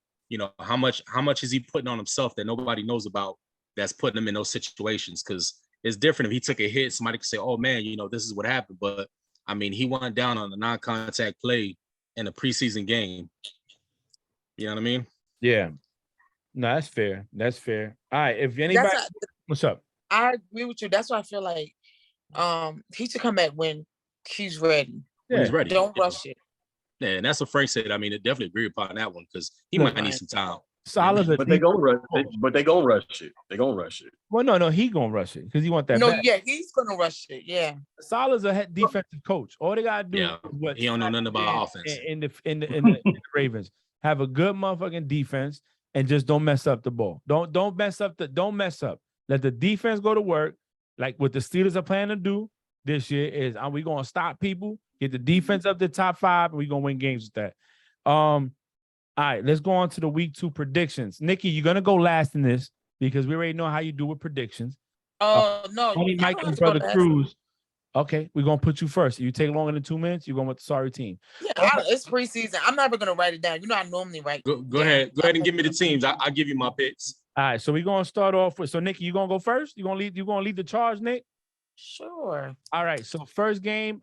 how much is he putting on himself that nobody knows about that's putting him in those situations? Because it's different if he took a hit, somebody could say, oh man, this is what happened. But I mean, he went down on a non-contact play in a preseason game. You know what I mean? Yeah. No, that's fair. That's fair. All right. If anybody, what's up? I agree with you. That's why I feel like he should come back when he's ready. Yeah. When he's ready. Don't rush it. Yeah, and that's what Frank said. I mean, I definitely agree upon that one because he might need some time. Solid, but they gonna rush it. But they gonna rush it. They gonna rush it. Well, no, he gonna rush it because he want that. No, back. yeah, he's gonna rush it. Yeah, Salah's a head defensive coach. All they gotta do is what he don't know nothing about offense. In the Ravens, have a good motherfucking defense and just don't mess up the ball. Don't mess up. Let the defense go to work, like what the Steelers are planning to do this year. Is we gonna stop people, get the defense up to top 5, and we gonna win games with that. All right, let's go on to the week 2 predictions. Nikki, you're gonna go last in this because we already know how you do with predictions. Oh no, Mike and brother Cruz. Okay, we're gonna put you first. If you take longer than 2 minutes, you're going with the sorry team. Yeah, it's preseason. I'm never gonna write it down. I normally write. Go ahead and give me the teams. I'll give you my picks. All right, so we're gonna start off with. So Nikki, you gonna go first? You gonna lead the charge, Nick? Sure. All right. So first game,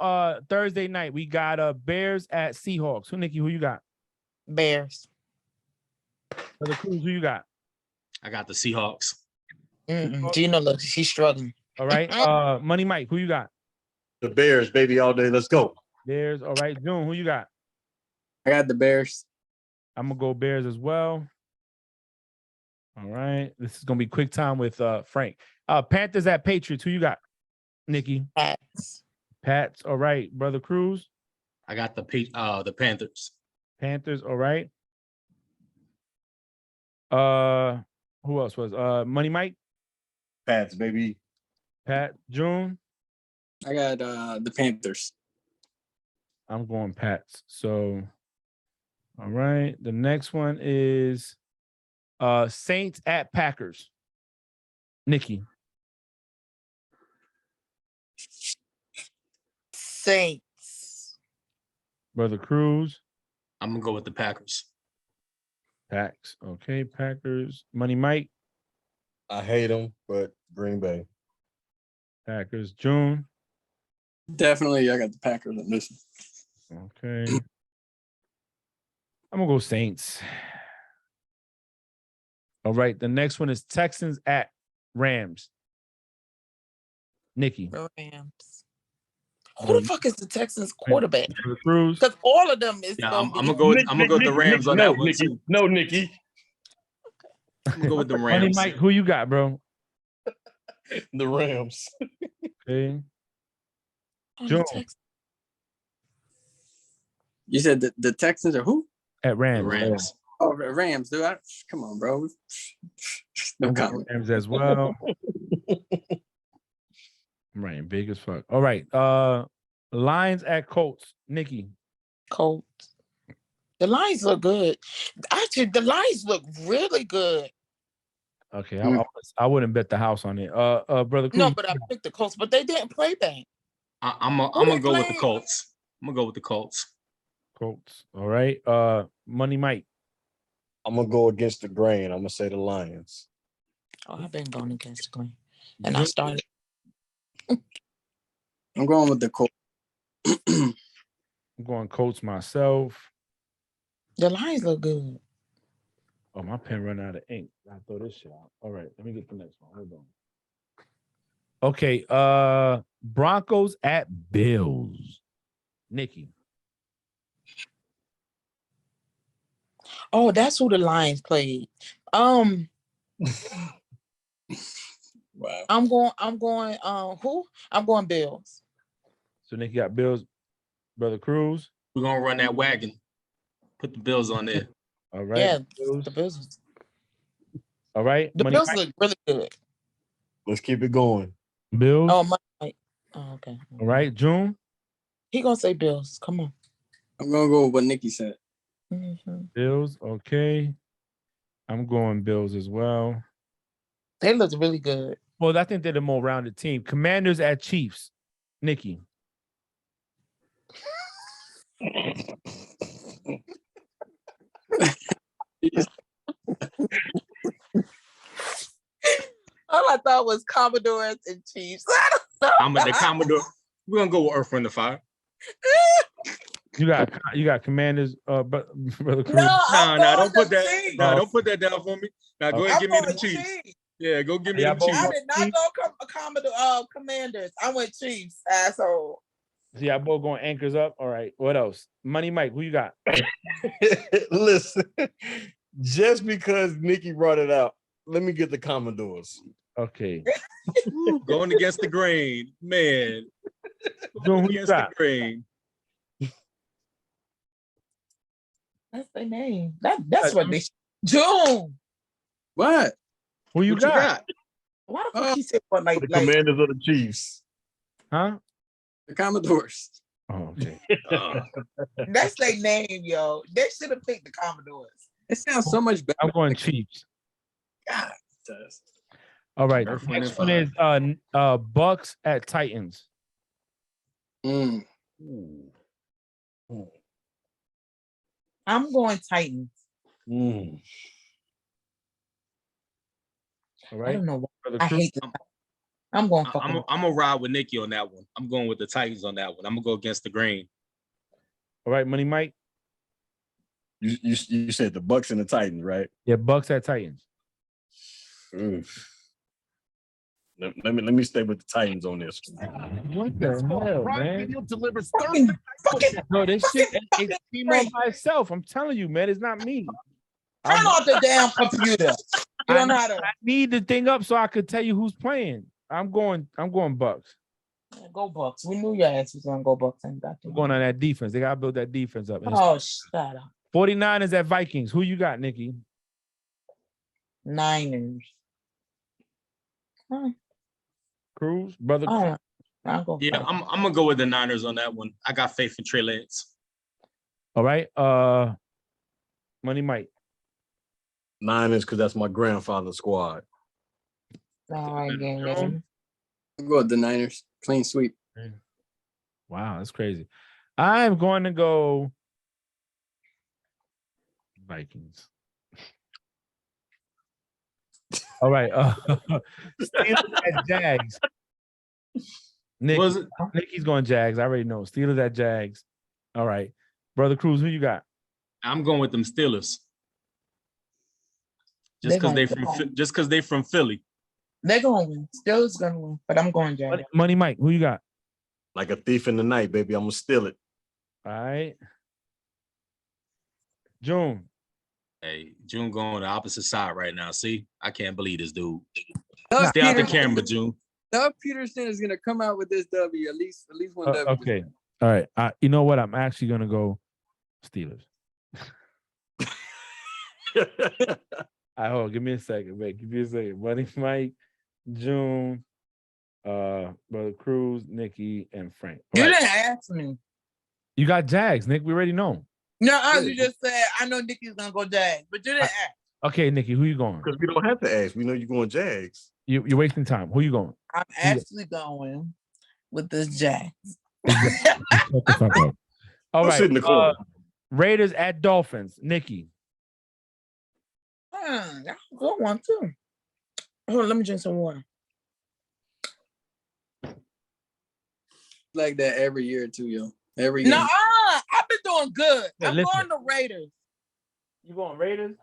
Thursday night, we got Bears at Seahawks. Who you got? Bears. Brother Cruz, who you got? I got the Seahawks. Gino looks, he's struggling. All right. Money Mike, who you got? The Bears, baby, all day. Let's go. Bears. All right. June, who you got? I got the Bears. I'm gonna go Bears as well. All right. This is gonna be quick time with Frank. Panthers at Patriots. Who you got? Nikki. Pats. All right. Brother Cruz. I got the Panthers. Panthers. All right. Who else was Money Mike? Pats, baby. Pat. June. I got the Panthers. I'm going Pats. So, all right. The next one is Saints at Packers. Nikki. Saints. Brother Cruz. I'm gonna go with the Packers. Packs. Okay, Packers. Money Mike. I hate them, but Green Bay. Packers. June. Definitely, I got the Packers on this one. Okay. I'm gonna go Saints. All right. The next one is Texans at Rams. Nikki. Rams. Who the fuck is the Texans quarterback? Cruz. Because all of them is Yeah, gonna I'm be. gonna go with the Rams on that one Nikki. too. No, Nikki. I'm gonna go with the Money Rams. Mike, who you got, bro? The Rams. Okay. on the Joe. Texans. You said the Texans are who? At The Rams. Rams. Oh, the Rams, dude. Come on, bro. No I'm going comment. Rams as well. I'm writing big as fuck. All right. Lions at Colts. Nikki. Colts. The Lions look good. Actually, the Lions look really good. Okay, I wouldn't bet the house on it. Brother Cruz. No, but I picked the Colts, but they didn't play bad. I'm Who gonna they go with the playing? Colts. I'm gonna go with the Colts. Colts. All right. Money Mike. I'm gonna go against the grain. I'm gonna say the Lions. Oh, I've been going against the Green. And I started. I'm going with the Colts. I'm going Colts myself. The Lions look good. Oh, my pen run out of ink. I throw this shit out. All right, let me get the next one. Hold on. Okay. Broncos at Bills. Nikki. Oh, that's who the Lions played. Wow. I'm going, who? I'm going Bills. So Nikki got Bills. Brother Cruz. We're gonna run that wagon. Put the Bills on there. All right. Yeah, Bills. the Bills. All right. The Money Bills Mike. look really good. Let's keep it going. Bills. Oh, my. Oh, okay. All right. June. He gonna say Bills. Come on. I'm gonna go with what Nikki said. Mm-hmm. Bills. Okay. I'm going Bills as well. They look really good. Well, I think they're the more rounded team. Commanders at Chiefs. Nikki. All I thought was Commodores and Chiefs. I'm at the Commodore. We're gonna go with Earth, Wind, and Fire. You got Commanders, Brother Cruz. No, don't put that. Chiefs. No, don't put that down for me. Now go ahead and give me I'm the going Chiefs. Chiefs. Yeah, go give me Yeah, them both Chiefs. I did not go Commodore Commanders. I went Chiefs, asshole. So y'all both going anchors up. All right. What else? Money Mike, who you got? Listen, just because Nikki brought it out, let me get the Commodores. Okay. Going against the grain, man. June, who you Against got? the grain. That's their name. That's what they. June. What? Who you What got? Why the fuck he said what like The like Commanders of the Chiefs. Huh? The Commodores. Oh, okay. that's their name, yo. They should have picked the Commodores. It sounds so much better. I'm going Chiefs. God, it does. All right. Earth, Wind, Next and one is Bucks at Titans. Mm. I'm going Titans. Mm. All I right. don't know why. Brother I Cruz. hate this. I'm going fucking. I'm gonna ride with Nikki on that one. I'm going with the Titans on that one. I'm gonna go against the grain. All right, Money Mike. You said the Bucks and the Titans, right? Yeah, Bucks at Titans. Let me stay with the Titans on this. What the hell, man? fucking No, this shit fucking it came on by itself. I'm telling you, man, it's not me. turn off the damn computer. You don't know how to I need the thing up so I could tell you who's playing. I'm going Bucks. go Bucks. We knew your ass was gonna go Bucks and got I'm going on that defense. They gotta build that defense up. And Oh, shut up. 49ers at Vikings. Who you got, Nikki? Niners. Cruz, brother. Oh, I'll go. Yeah, I'm gonna go with the Niners on that one. I got faith in Trey Lance. All right. Money Mike. Niners, because that's my grandfather's squad. All right, gang. I'll go with the Niners. Clean sweep. Wow, that's crazy. I'm going to go Vikings. All right. Steelers at Jags. Was it? Nikki's going Jags. I already know. Steelers at Jags. All right. Brother Cruz, who you got? I'm going with them Steelers. They Just because gonna they from Philly. They're gonna win. Steelers gonna win, but I'm going Jags. Money Mike, who you got? Like a thief in the night, baby. I'm gonna steal it. All right. June. Hey, June going the opposite side right now. See, I can't believe this dude. Doug Stay out the Peterson- camera, June. Doug Peterson is gonna come out with this W, at least one W. Okay. All right. You know what? I'm actually gonna go Steelers. All right, hold on. Give me a second, man. Give me a second. Money Mike, June, Brother Cruz, Nikki, and Frank. All You right. didn't ask me. You got Jags, Nick. We already know. No, you just said I know Nikki's gonna go Jags, but you didn't ask. Okay, Nikki, who you going? Because we don't have to ask. We know you're going Jags. You're wasting time. Who you going? I'm actually going with this Jags. Shut the fuck up. All Go sit in the corner. Raiders at Dolphins. Nikki. That's a good one too. Hold on, let me drink some water. Like that every year too, yo. Every year. No, I've been doing good. Hey, I'm listen. going to Raiders. You going Raiders?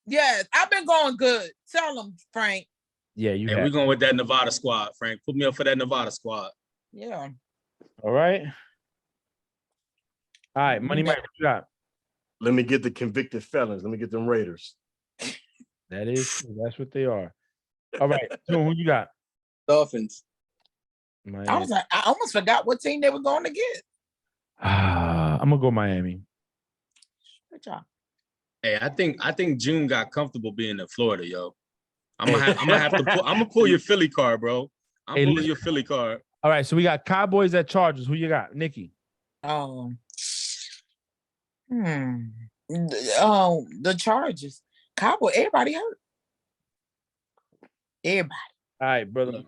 Yes, I've been going good. Tell them, Frank. Yeah, you Hey, have. we're going with that Nevada squad, Frank. Put me up for that Nevada squad. Yeah. All right. All right, Money Mike, what you got? Let me get the convicted felons. Let me get them Raiders. That's what they are. All right, June, who you got? Dolphins. I was like, I almost forgot what team they were going to get. I'm gonna go Miami. Good job. Hey, I think June got comfortable being in Florida, yo. I'm gonna pull your Philly card, bro. I'm Hey, pulling listen. your Philly card. All right, so we got Cowboys at Chargers. Who you got? Nikki. The Chargers. Cowboy, everybody hurt. Everybody. All right, brother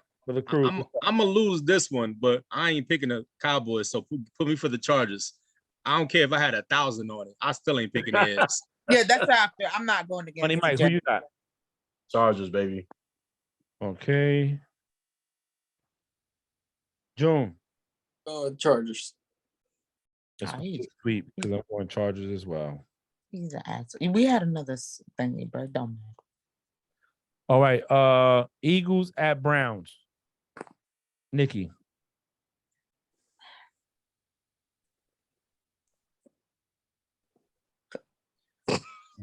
Cruz. I'm gonna lose this one, but I ain't picking the Cowboys. So put me for the Chargers. I don't care if I had 1,000 on it. I still ain't picking theirs. Yeah, that's how I feel. I'm not going against Money the Mike, who Jags. you got? Chargers, baby. Okay. June. Chargers. It's he's- sweet because I'm going Chargers as well. He's an ass. We had another thingy, but it don't matter. All right. Eagles at Browns. Nikki.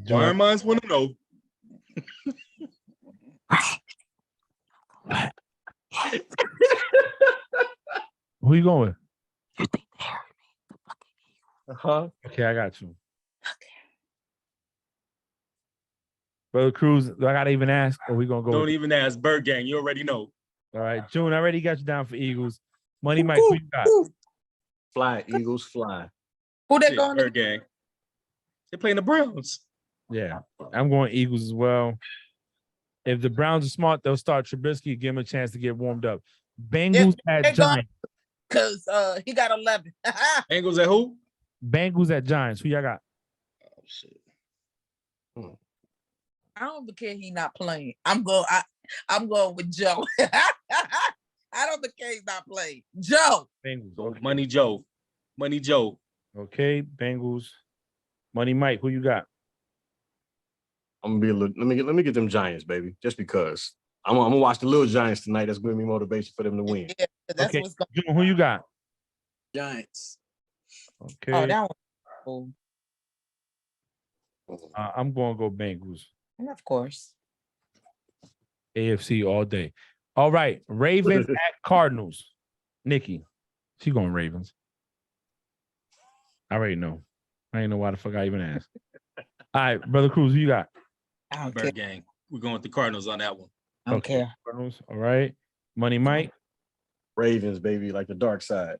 Why minds want to know? Who you going with? You think they hurt me? The fucking Uh-huh. Okay, I got you. Brother Cruz, do I gotta even ask, or we gonna go? Don't even ask Bird Gang. You already know. All right, June, I already got you down for Eagles. Money Mike, who you got? Fly, Eagles, fly. Who they Shit, going Bird to? Gang. They're playing the Browns. Yeah, I'm going Eagles as well. If the Browns are smart, they'll start Trubisky, give him a chance to get warmed up. Bengals they're at Giants. Because he got 11. Bengals at who? Bengals at Giants. Who y'all got? Oh shit. I don't care he not playing. I'm going with Joe. I don't care he's not playing. Joe. Bengals. Okay. Money Joe. Money Joe. Okay, Bengals. Money Mike, who you got? I'm gonna be a little. Let me get them Giants, baby. Just because I'm gonna watch the little Giants tonight. That's giving me motivation for them to win. Yeah, that's Okay, what's going June, who you got? Giants. Okay, on. Oh, that one. Cool. I'm going to go Bengals. And of course. AFC all day. All right, Ravens at Cardinals. Nikki, she going Ravens. I already know. I ain't know why the fuck I even asked. All right, Brother Cruz, who you got? I don't Bird care. Gang. We're going with the Cardinals on that one. I don't Okay, care. Cardinals. All right. Money Mike, Ravens, baby, like the dark side.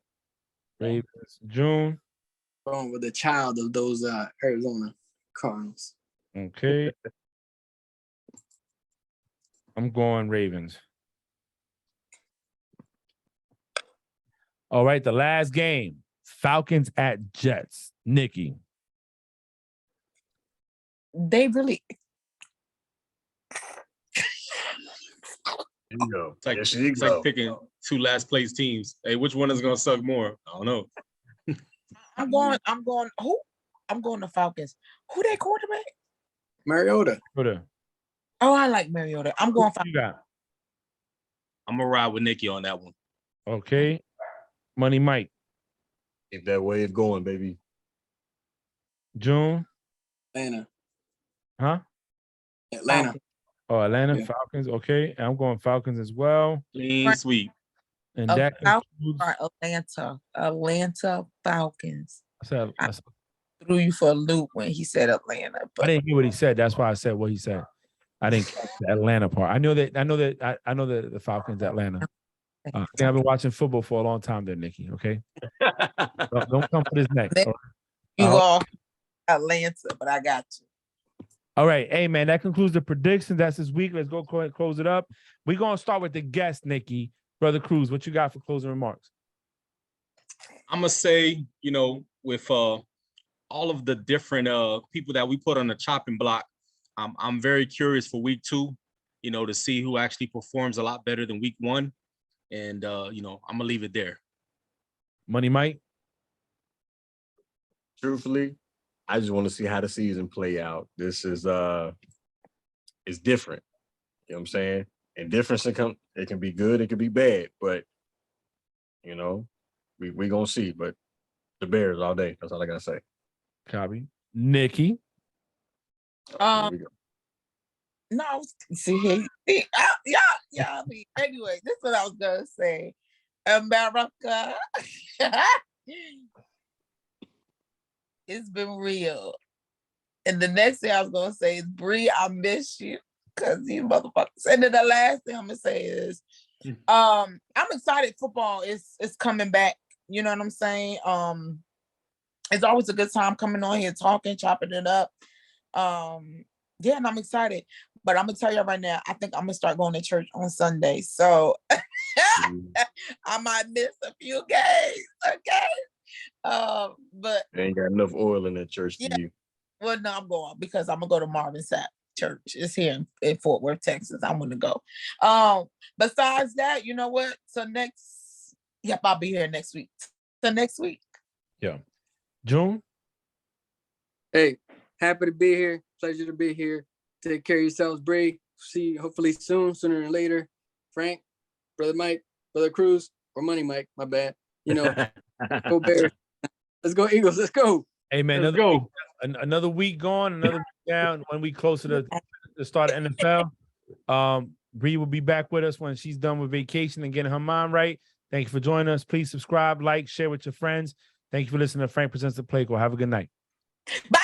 Ravens. June. Going with the child of those Arizona Cardinals. Okay. I'm going Ravens. All right, the last game. Falcons at Jets. Nikki. They really, There you go. It's like, Yes, you it's go. like picking two last place teams. Hey, which one is gonna suck more? I don't know. I'm going. Who? I'm going to Falcons. Who they quarterback? Mariota. Twitter. Oh, I like Mariota. I'm going You got I'm gonna ride with Nikki on that one. okay. Money Mike. Keep that wave going, baby. June. Atlanta. Huh? Atlanta. Oh, Atlanta Yeah. Falcons. Okay. And I'm going Falcons as well. Clean sweep. And Of that Falcons concludes. or Atlanta Falcons. I Threw you for a loop when he said Atlanta, but didn't hear what he said. That's why I said what he said. I didn't catch the Atlanta part. I know that the Falcons Atlanta. I think I've been watching football for a long time there, Nikki. Okay. Don't come for this neck. Then All you right. all Atlanta, but I got you. All right. Hey, man, that concludes the predictions. That's this week. Let's go close it up. We're going to start with the guest, Nikki. Brother Cruz, what you got for closing remarks? I'm gonna say, with all of the different people that we put on the chopping block, I'm very curious for week 2, to see who actually performs a lot better than week 1. And I'm gonna leave it there. Money Mike? Truthfully, I just want to see how the season play out. This is it's different. You know what I'm saying? And difference it can be good, it can be bad, but we gonna see. But the Bears all day. That's all I gotta say. Copy. Nikki? Here we go. No, see, yeah. Anyway, this is what I was gonna say. America, it's been real. And the next thing I was gonna say is, Bree, I miss you, cause you motherfuckers. And then the last thing I'm gonna say is, I'm excited. Football is coming back. You know what I'm saying? It's always a good time coming on here, talking, chopping it up. Yeah, and I'm excited. But I'm gonna tell you right now, I think I'm gonna start going to church on Sunday. So I might miss a few games. Okay. But They ain't got enough oil in that church for you. well, no, I'm going because I'm gonna go to Marvin Sapp Church. It's here in Fort Worth, Texas. I'm gonna go. Besides that, you know what? So I'll be here next week. So next week. Yeah. June? Hey, happy to be here. Pleasure to be here. Take care of yourselves, Bree. See you hopefully sooner than later. Frank, Brother Mike, Brother Cruz, or Money Mike, my bad. Go Bears. Let's go Eagles. Let's go. Hey, man, Let's go. Another week gone, another week down. 1 week closer to the start of NFL. Bree will be back with us when she's done with vacation and getting her mind right. Thank you for joining us. Please subscribe, like, share with your friends. Thank you for listening to Frank Presents the Play Call. Have a good night. Bye.